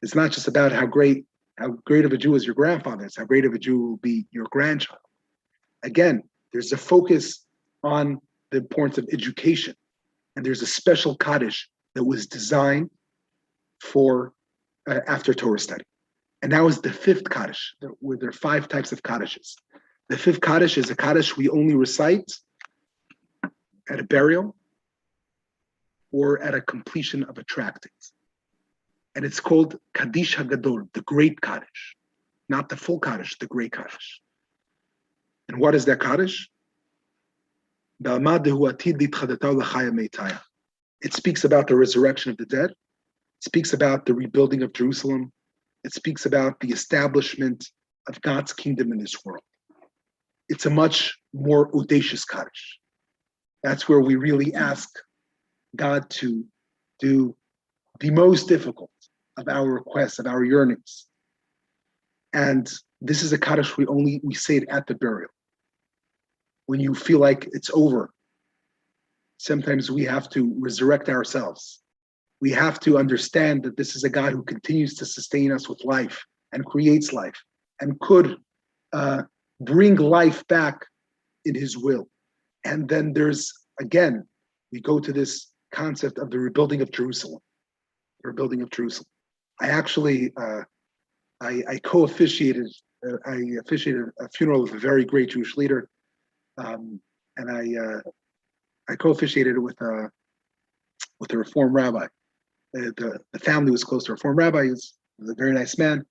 it's not just about how great of a Jew is your grandfather, it's how great of a Jew will be your grandchild. Again, there's a focus on the importance of education. And there's a special Kaddish that was designed for after Torah study. And that was the 5th Kaddish, where there are 5 types of Kaddishes. The 5th Kaddish is a Kaddish we only recite at a burial or at a completion of a tractate. And it's called Kaddish HaGadol, the Great Kaddish. Not the full Kaddish, the Great Kaddish. And what is that Kaddish? It speaks about the resurrection of the dead. It speaks about the rebuilding of Jerusalem. It speaks about the establishment of God's kingdom in this world. It's a much more audacious Kaddish. That's where we really ask God to do the most difficult of our requests, of our yearnings. And this is a Kaddish we say it at the burial. When you feel like it's over, sometimes we have to resurrect ourselves. We have to understand that this is a God who continues to sustain us with life and creates life and could bring life back in His will. And then we go to this concept of the rebuilding of Jerusalem. The rebuilding of Jerusalem. I actually, I officiated a funeral of a very great Jewish leader. And I co-officiated it with a Reform rabbi. The family was close to a Reform rabbi. He was a very nice man.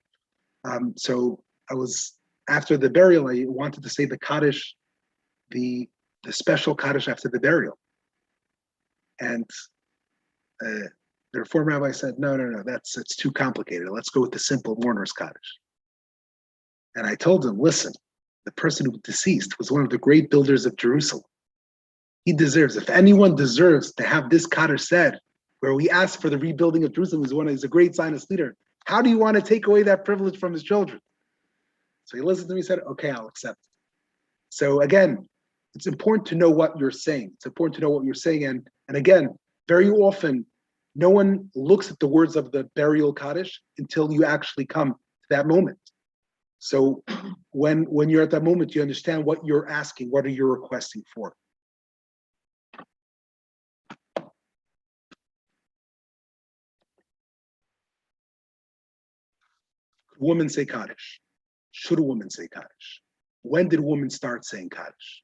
So I was, after the burial, I wanted to say the Kaddish, the special Kaddish after the burial. And the Reform rabbi said, no, it's too complicated. Let's go with the simple mourner's Kaddish. And I told him, listen, the person who was deceased was one of the great builders of Jerusalem. He deserves. If anyone deserves to have this Kaddish said, where we ask for the rebuilding of Jerusalem, is a great Zionist leader. How do you want to take away that privilege from his children? So he listened to me and said, okay, I'll accept it. So again, it's important to know what you're saying. It's important to know what you're saying. And again, very often, no one looks at the words of the burial Kaddish until you actually come to that moment. So when you're at that moment, you understand what you're asking, what are you requesting for. Women say Kaddish. Should a woman say Kaddish? When did women start saying Kaddish?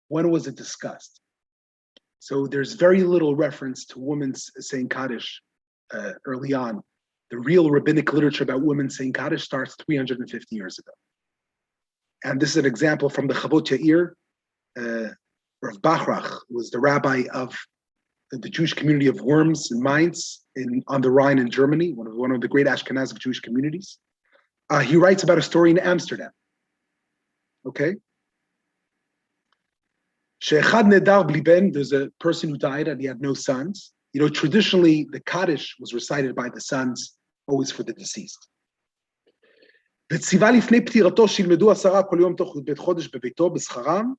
When was it discussed? So there's very little reference to women saying Kaddish early on. The real rabbinic literature about women saying Kaddish starts 350 years ago. And this is an example from the Chavot Yair. Rav Bachrach was the rabbi of the Jewish community of Worms in Mainz on the Rhine in Germany, one of the great Ashkenazic Jewish communities. He writes about a story in Amsterdam. Okay? She'echad nedar bli ben, there's a person who died and he had no sons. You know, traditionally, the Kaddish was recited by the sons, always for the deceased. וציווה לפני פטירתו שילמדו 10 כל יום תוך בית חודש בביתו בשכרם,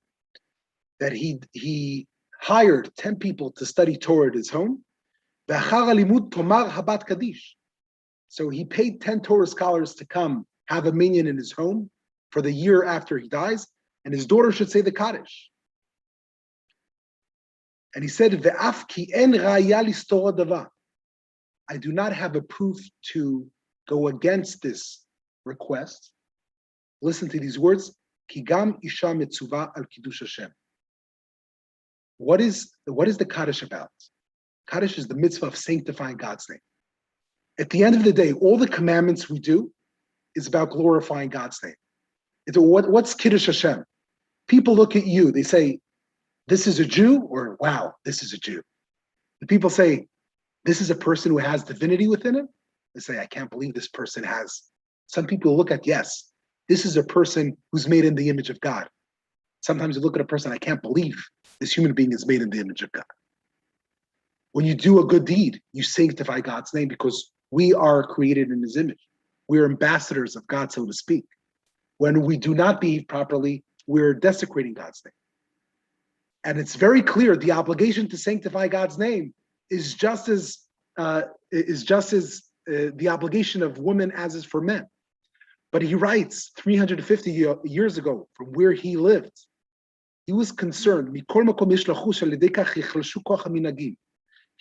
that he hired 10 people to study Torah at his home. ואחר הלימוד תאמר הבת קדיש. So he paid 10 Torah scholars to come have a minyan in his home for the year after he dies, and his daughter should say the Kaddish. And he said, "Ve'af ki en raya listor hadavar." I do not have a proof to go against this request. Listen to these words. Ki gam isha metzuva al kiddush Hashem. What is the Kaddish about? Kaddish is the mitzvah of sanctifying God's name. At the end of the day, all the commandments we do is about glorifying God's name. What's Kiddush Hashem? People look at you, they say, this is a Jew, or wow, this is a Jew. The people say, this is a person who has divinity within him. They say, I can't believe this person has. Some people look at, yes, this is a person who's made in the image of God. Sometimes you look at a person, I can't believe this human being is made in the image of God. When you do a good deed, you sanctify God's name because we are created in his image. We're ambassadors of God, so to speak. When we do not behave properly, we're desecrating God's name. And it's very clear the obligation to sanctify God's name is just as the obligation of women as is for men. But he writes 350 years ago from where he lived, he was concerned. He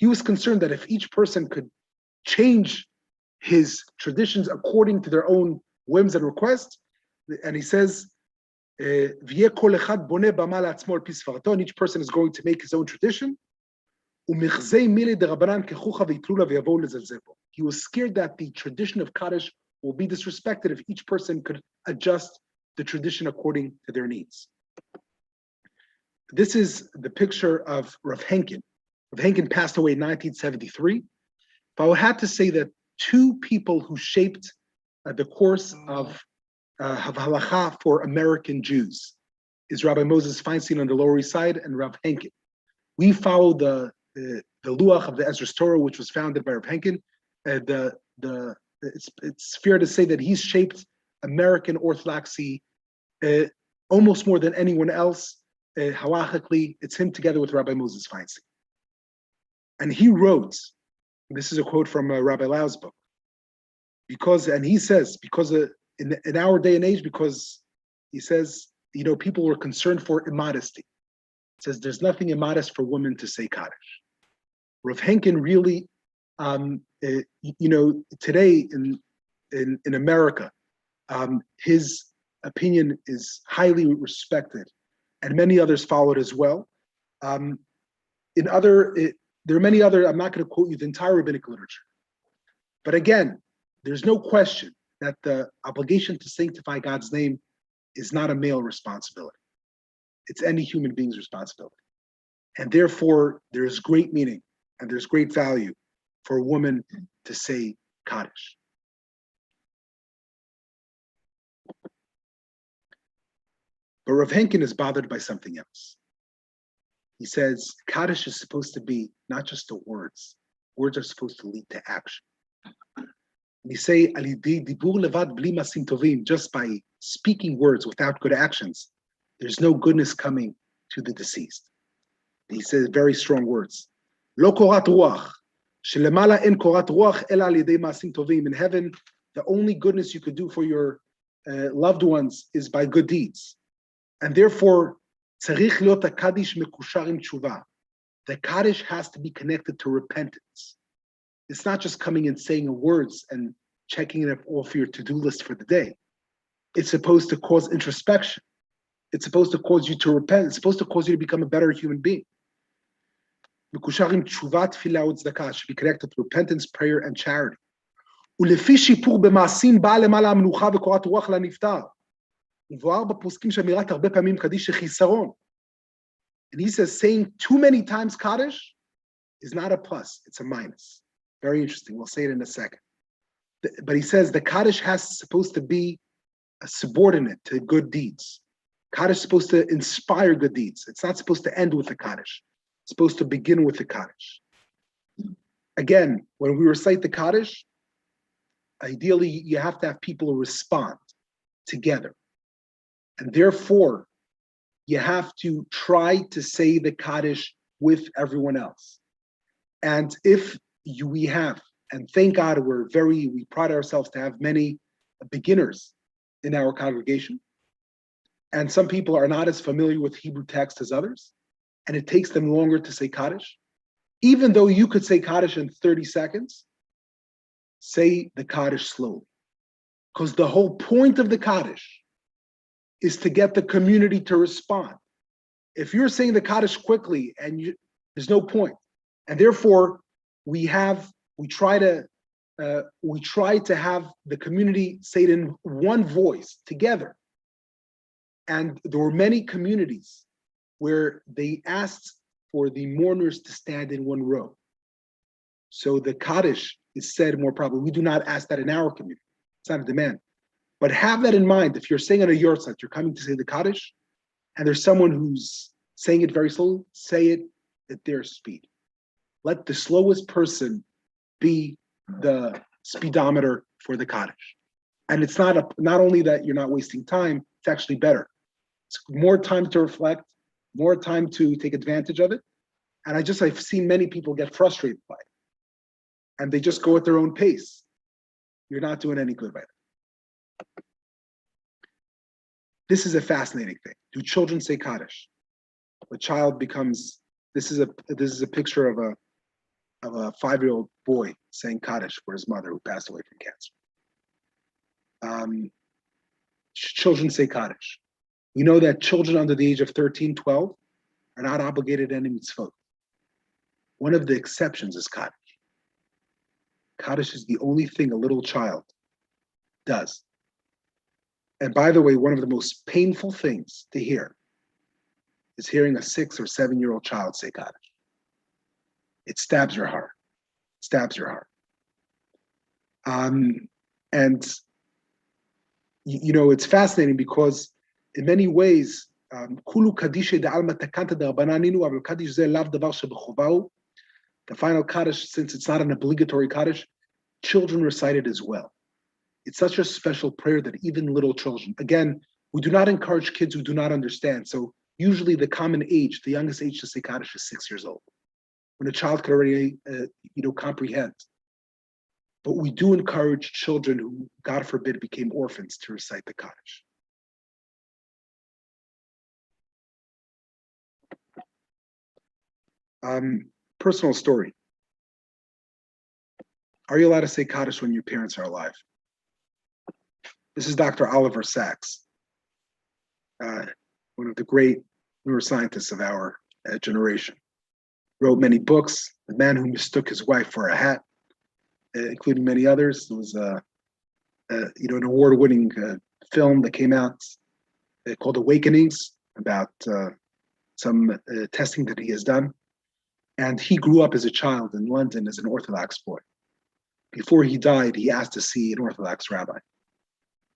was concerned that if each person could change his traditions according to their own whims and requests, and he says, and each person is going to make his own tradition. He was scared that the tradition of Kaddish will be disrespected if each person could adjust the tradition according to their needs. This is the picture of Rav Henkin. Rav Henkin passed away in 1973. If I had to say that two people who shaped the course of halacha for American Jews is Rabbi Moses Feinstein on the Lower East Side and Rav Henkin. We follow the Luach of the Ezra's Torah, which was founded by Rav Henkin. It's fair to say that he's shaped American Orthodoxy almost more than anyone else. Halachically, it's him together with Rabbi Moses Feinstein. And he wrote, this is a quote from Rabbi Lau's book, and he says, because in our day and age, because he says, people were concerned for immodesty. It says there's nothing immodest for women to say Kaddish. Rav Henkin really, today in America, his opinion is highly respected, and many others followed as well. There are many other, I'm not going to quote you the entire rabbinic literature. But again, there's no question that the obligation to sanctify God's name is not a male responsibility. It's any human being's responsibility. And therefore, there's great meaning and there's great value for a woman to say Kaddish. But Rav Henkin is bothered by something else. He says, Kaddish is supposed to be not just the words. Words are supposed to lead to action. And he say, just by speaking words without good actions, there's no goodness coming to the deceased. He says very strong words. Lo korat ruach, shelemala en korat ruach ela al yedei maasim tovim. In heaven, the only goodness you could do for your loved ones is by good deeds. And therefore, tzarich liot HaKaddish mekushar im tshuva. The Kaddish has to be connected to repentance. It's not just coming and saying words and checking it off your to-do list for the day. It's supposed to cause introspection. It's supposed to cause you to repent. It's supposed to cause you to become a better human being. Mekushar im tshuva, tefillah u'tzedakah should be connected to repentance, prayer, and charity. ולפי שיפור במעשים באה למעלה המנוחה וקורת רוח לנפטר. מבואר בפוסקים שאמירת הרבה פעמים קדיש חיסרון. And he says saying too many times Kaddish is not a plus, it's a minus. Very interesting, we'll say it in a second. But he says the Kaddish supposed to be a subordinate to good deeds. Kaddish is supposed to inspire good deeds. It's not supposed to end with the Kaddish. It's supposed to begin with the Kaddish. Again, when we recite the Kaddish, ideally, you have to have people respond together. And therefore, you have to try to say the Kaddish with everyone else. And if we have, and thank God we pride ourselves to have many beginners in our congregation. And some people are not as familiar with Hebrew text as others, and it takes them longer to say Kaddish. Even though you could say Kaddish in 30 seconds, say the Kaddish slowly. Because the whole point of the Kaddish is to get the community to respond. If you're saying the Kaddish quickly, there's no point. And therefore, we try to have the community say it in one voice together. And there were many communities where they asked for the mourners to stand in one row. So the Kaddish is said more probably. We do not ask that in our community. It's not a demand. But have that in mind. If you're saying at a yortzeit, you're coming to say the Kaddish, and there's someone who's saying it very slowly, say it at their speed. Let the slowest person be the speedometer for the Kaddish. And it's not only that you're not wasting time, it's actually better. It's more time to reflect, more time to take advantage of it. And I've seen many people get frustrated by it. And they just go at their own pace. You're not doing any good by that. This is a fascinating thing. Do children say Kaddish? A child becomes, this is a picture of a 5-year-old boy saying Kaddish for his mother who passed away from cancer. Children say Kaddish. We know that children under the age of 13, 12 are not obligated to any mitzvot. One of the exceptions is Kaddish. Kaddish is the only thing a little child does. And by the way, one of the most painful things to hear is hearing a 6 or 7-year-old child say Kaddish. It stabs your heart. It stabs your heart. And it's fascinating because in many ways, the final Kaddish, since it's not an obligatory Kaddish, children recite it as well. It's such a special prayer that even little children, again, we do not encourage kids who do not understand. So usually the common age, the youngest age to say Kaddish is 6 years old, when a child could already, comprehend. But we do encourage children who, God forbid, became orphans to recite the Kaddish. Personal story. Are you allowed to say Kaddish when your parents are alive? This is Dr. Oliver Sacks, one of the great neuroscientists of our generation. Wrote many books. The man who mistook his wife for a hat, including many others. There was an award-winning film that came out called Awakenings about some testing that he has done. And he grew up as a child in London as an Orthodox boy. Before he died, he asked to see an Orthodox rabbi.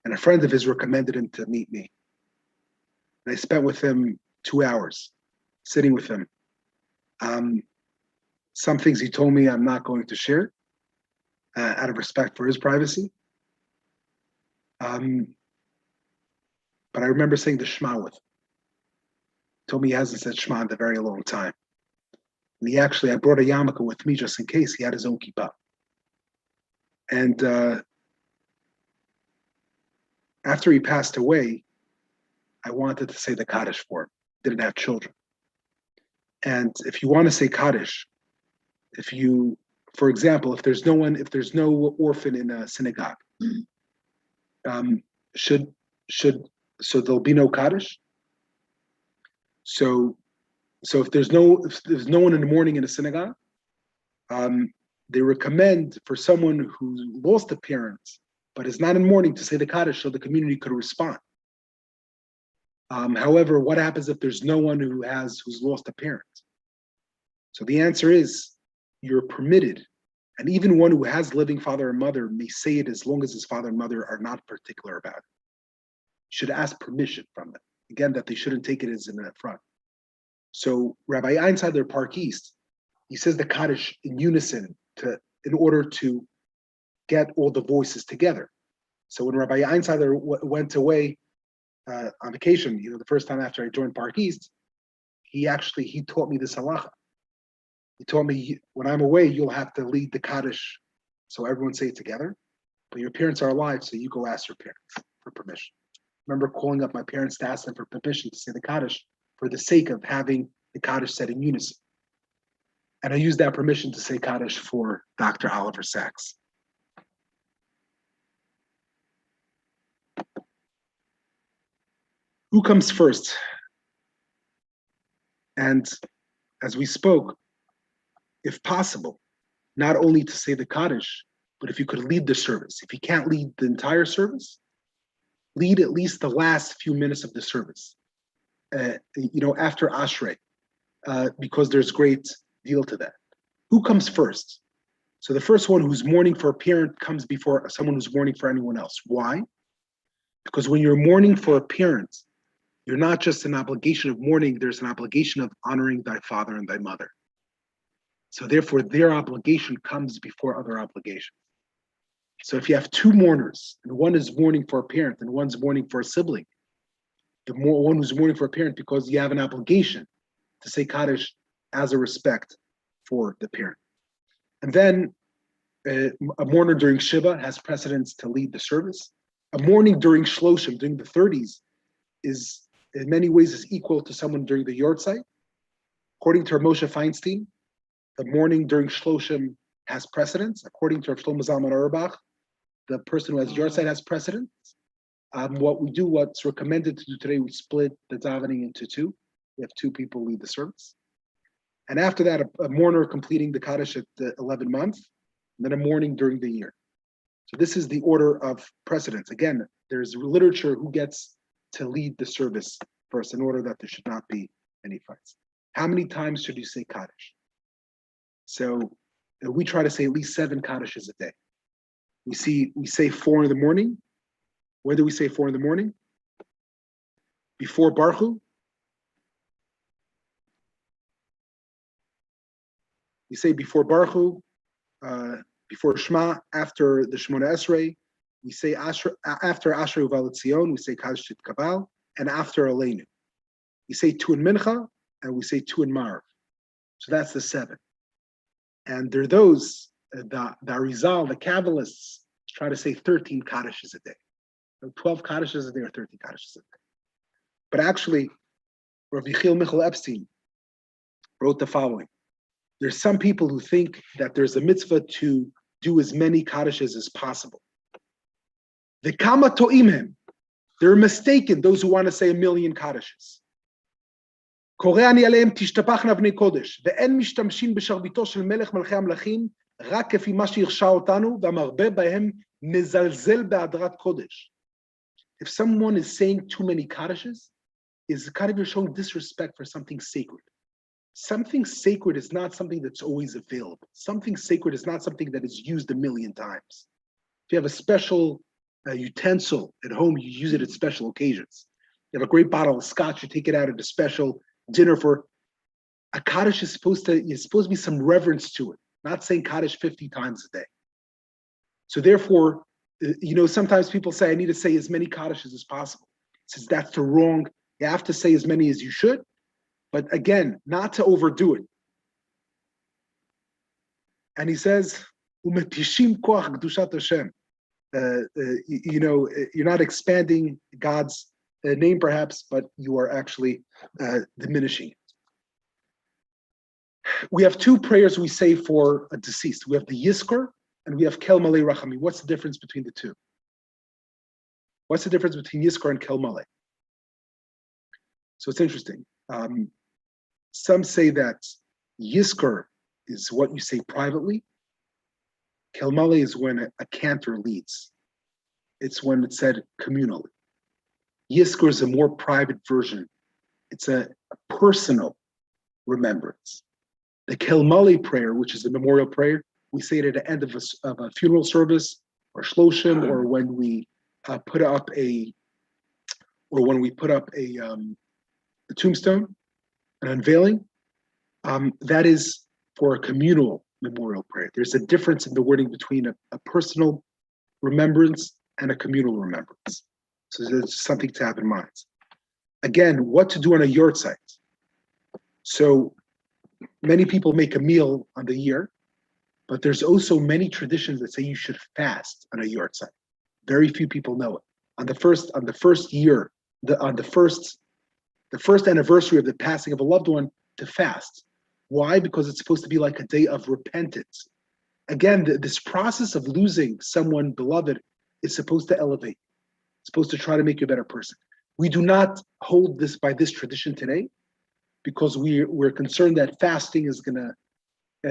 And a friend of his recommended him to meet me. And I spent with him 2 hours, sitting with him Some things he told me I'm not going to share out of respect for his privacy. But I remember saying the Shema with him. He told me he hasn't said Shema in a very long time. And I brought a yarmulke with me just in case. He had his own kippah. And after he passed away, I wanted to say the Kaddish for him. Didn't have children. And if you want to say Kaddish, for example, if there's no orphan in a synagogue, so there'll be no Kaddish. So if there's no one in the morning in a synagogue, they recommend for someone who lost a parent but is not in mourning to say the Kaddish so the community could respond. However, what happens if there's no one who's lost a parent? So the answer is you're permitted, and even one who has living father and mother may say it as long as his father and mother are not particular about it. You should ask permission from them. Again, that they shouldn't take it as an affront. So Rabbi Einsider Park East, he says the Kaddish in unison in order to get all the voices together. So when Rabbi Einsider went away on vacation, the first time after I joined Park East, he taught me this halacha. He told me, when I'm away, you'll have to lead the Kaddish, so everyone say it together. But your parents are alive, so you go ask your parents for permission. I remember calling up my parents to ask them for permission to say the Kaddish for the sake of having the Kaddish said in unison. And I used that permission to say Kaddish for Dr. Oliver Sacks. Who comes first? And as we spoke, if possible, not only to say the Kaddish, but if you could lead the service. If you can't lead the entire service, lead at least the last few minutes of the service. After Ashrei, because there's great deal to that. Who comes first? So the first one who's mourning for a parent comes before someone who's mourning for anyone else. Why? Because when you're mourning for a parent, you're not just an obligation of mourning, there's an obligation of honoring thy father and thy mother. So therefore, their obligation comes before other obligations. So if you have two mourners, and one is mourning for a parent and one's mourning for a sibling, one who's mourning for a parent because you have an obligation to say Kaddish as a respect for the parent. And then a mourner during Shiva has precedence to lead the service. A mourning during Shloshim, during the 30s, is in many ways is equal to someone during the Yortzeit. According to Moshe Feinstein, the mourning during Shloshim has precedence. According to Shlomo Zalman Auerbach, the person who has Yortzeit has precedence. What's recommended to do today, we split the davening into two. We have two people lead the service. And after that, a mourner completing the Kaddish at the 11th month, and then a mourning during the year. So this is the order of precedence. Again, there's literature who gets to lead the service first in order that there should not be any fights. How many times should you say Kaddish? So we try to say at least 7 Kaddishes a day. We say 4 in the morning. When do we say 4 in the morning? Before Baruch. We say before Baruch, before Shema, after the Shemona Esrei. We say after Ashrei Uval Tzion, we say Kaddish Kabal, and after Aleinu. We say 2 in Mincha, and we say 2 in Marav. So that's the 7. And there are those, the Arizal, the Kabbalists, try to say 13 Kaddishes a day. 12 Kaddishes a day or 13 Kaddishes a day. But actually, Rav Yechiel Michal Epstein wrote the following. There's some people who think that there's a mitzvah to do as many Kaddishes as possible. The Kama To'imim, they're mistaken, those who want to say 1,000,000 Kaddishes. קוראני עליהם תשתפחנה בני קודש, ואין משתמשים בשרביטו של מלך מלכי המלכים, רק כפי מה שהרשה אותנו, והמרבה בהם מזלזל בהדרת קודש. If someone is saying too many Kaddishes, is kind of showing disrespect for something sacred. Something sacred is not something that's always available. Something sacred is not something that is used 1,000,000 times. If you have a special utensil at home, you use it at special occasions. You have a great bottle of scotch, you take it out at a special dinner for a Kaddish is supposed to be some reverence to it, not saying Kaddish 50 times a day. So therefore, sometimes people say, I need to say as many Kaddishes as possible. Since that's the wrong, you have to say as many as you should, but again, not to overdo it. And he says, "Umetishim koach kedushat Hashem." You're not expanding God's name, perhaps, but you are actually diminishing it. We have two prayers we say for a deceased. We have the Yizkor and we have Kel Malei Rachamim. What's the difference between the two? What's the difference between Yizkor and Kel Malei? So it's interesting. Some say that Yizkor is what you say privately. Kel Malei is when a cantor leads. It's when it's said communally. Yizkor is a more private version. It's a personal remembrance. The Kel Malei prayer, which is a memorial prayer, we say it at the end of a funeral service, or shloshim, or when we put up a tombstone, an unveiling. That is for a communal memorial prayer. There's a difference in the wording between a personal remembrance and a communal remembrance. So there's something to have in mind. Again, what to do on a yortzeit. So many people make a meal on the year, but there's also many traditions that say you should fast on a yortzeit. Very few people know it. On the first anniversary of the passing of a loved one, to fast. Why? Because it's supposed to be like a day of repentance. Again, this process of losing someone beloved is supposed to elevate. It's supposed to try to make you a better person. We do not hold this by this tradition today because we're concerned that fasting is going to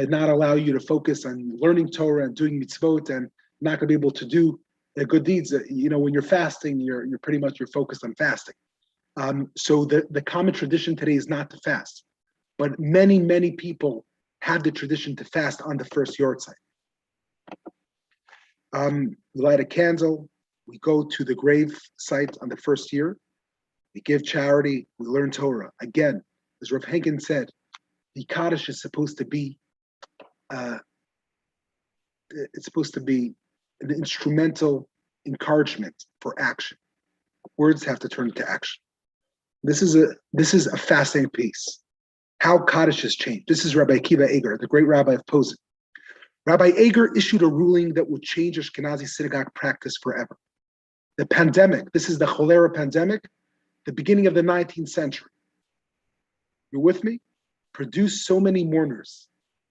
not allow you to focus on learning Torah and doing mitzvot and not going to be able to do good deeds. When you're fasting, you're pretty much focused on fasting. So the common tradition today is not to fast. But many, many people have the tradition to fast on the first yortzeit. We light a candle. We go to the grave site on the first year. We give charity. We learn Torah. Again, as Rav Henkin said, the Kaddish is supposed to be an instrumental encouragement for action. Words have to turn into action. This is a fascinating piece. How Kaddish has changed. This is Rabbi Akiva Eger, the great rabbi of Posen. Rabbi Eger issued a ruling that would change Ashkenazi synagogue practice forever. The pandemic, this is the cholera pandemic, the beginning of the 19th century. You're with me? Produced so many mourners.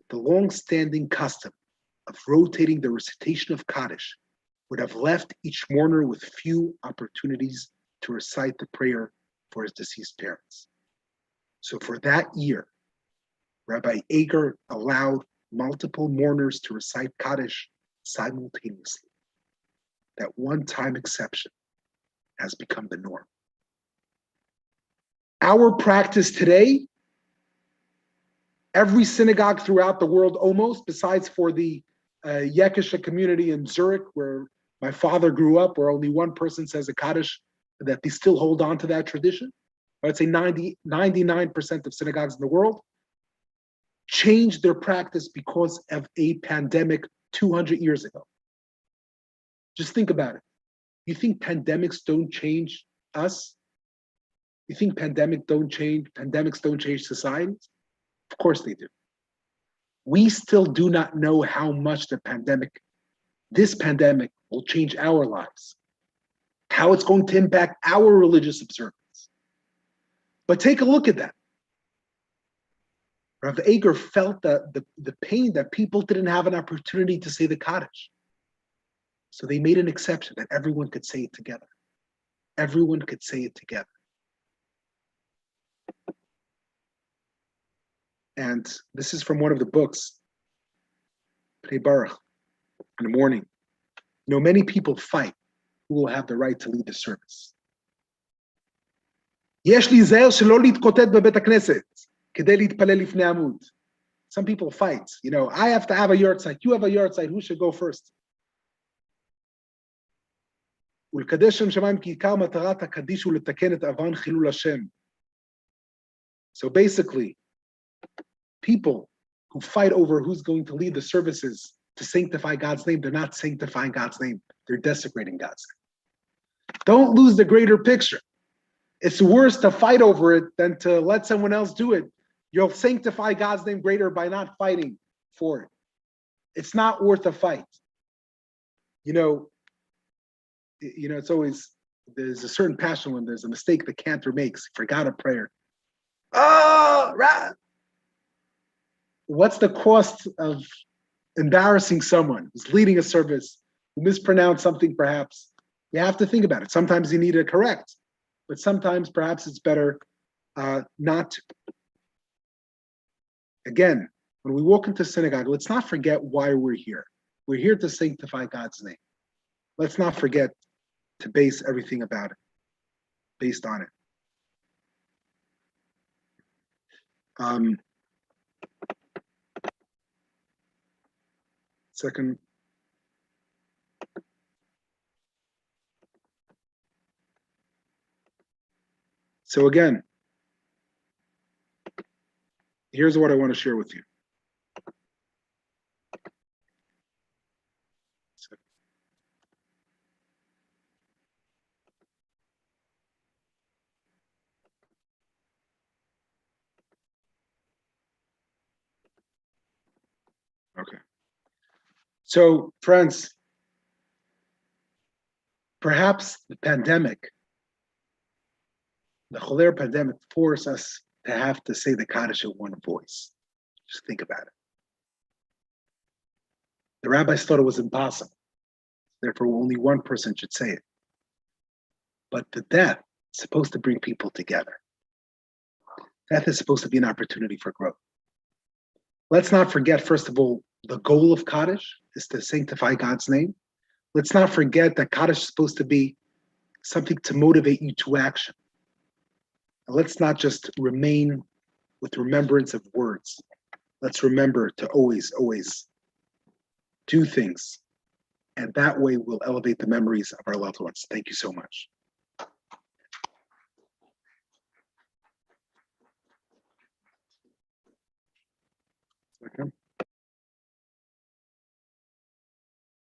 The long-standing custom of rotating the recitation of Kaddish would have left each mourner with few opportunities to recite the prayer for his deceased parents. So for that year, Rabbi Eger allowed multiple mourners to recite Kaddish simultaneously. That one-time exception has become the norm. Our practice today, every synagogue throughout the world almost, besides for the Yekisha community in Zurich, where my father grew up, where only one person says a Kaddish, that they still hold on to that tradition. I'd say 99% of synagogues in the world changed their practice because of a pandemic 200 years ago. Just think about it. You think pandemics don't change us? You think pandemics don't change societies? Of course they do. We still do not know how much this pandemic will change our lives, how it's going to impact our religious observance. But take a look at that. Rav Eger felt the pain that people didn't have an opportunity to say the Kaddish. So they made an exception that everyone could say it together. Everyone could say it together. And this is from one of the books, Pnei Baruch, in the morning. Many people fight who will have the right to lead the service. Some people fight. I have to have a yortzeit. You have a yortzeit. Who should go first? So basically, People who fight over who's going to lead the services to sanctify God's name, they're not sanctifying God's name. They're desecrating God's name. Don't lose the greater picture. It's worse to fight over it than to let someone else do it. You'll sanctify God's name greater by not fighting for it. It's not worth a fight. It's always, there's a certain passion when there's a mistake the cantor makes. He forgot a prayer. Oh, right. What's the cost of embarrassing someone who's leading a service, who mispronounced something perhaps? You have to think about it. Sometimes you need to correct, but sometimes perhaps it's better not to. Again, when we walk into synagogue, let's not forget why we're here. We're here to sanctify God's name. Let's not forget to base everything about it, based on it. Second. So again, here's what I want to share with you. Okay. So, friends, perhaps the pandemic, the cholera pandemic, forced us to have to say the Kaddish at one voice. Just think about it. The rabbis thought it was impossible. Therefore, only one person should say it. But the death is supposed to bring people together. Death is supposed to be an opportunity for growth. Let's not forget, first of all, the goal of Kaddish is to sanctify God's name. Let's not forget that Kaddish is supposed to be something to motivate you to action. And let's not just remain with remembrance of words. Let's remember to always, always do things. And that way we'll elevate the memories of our loved ones. Thank you so much. Okay.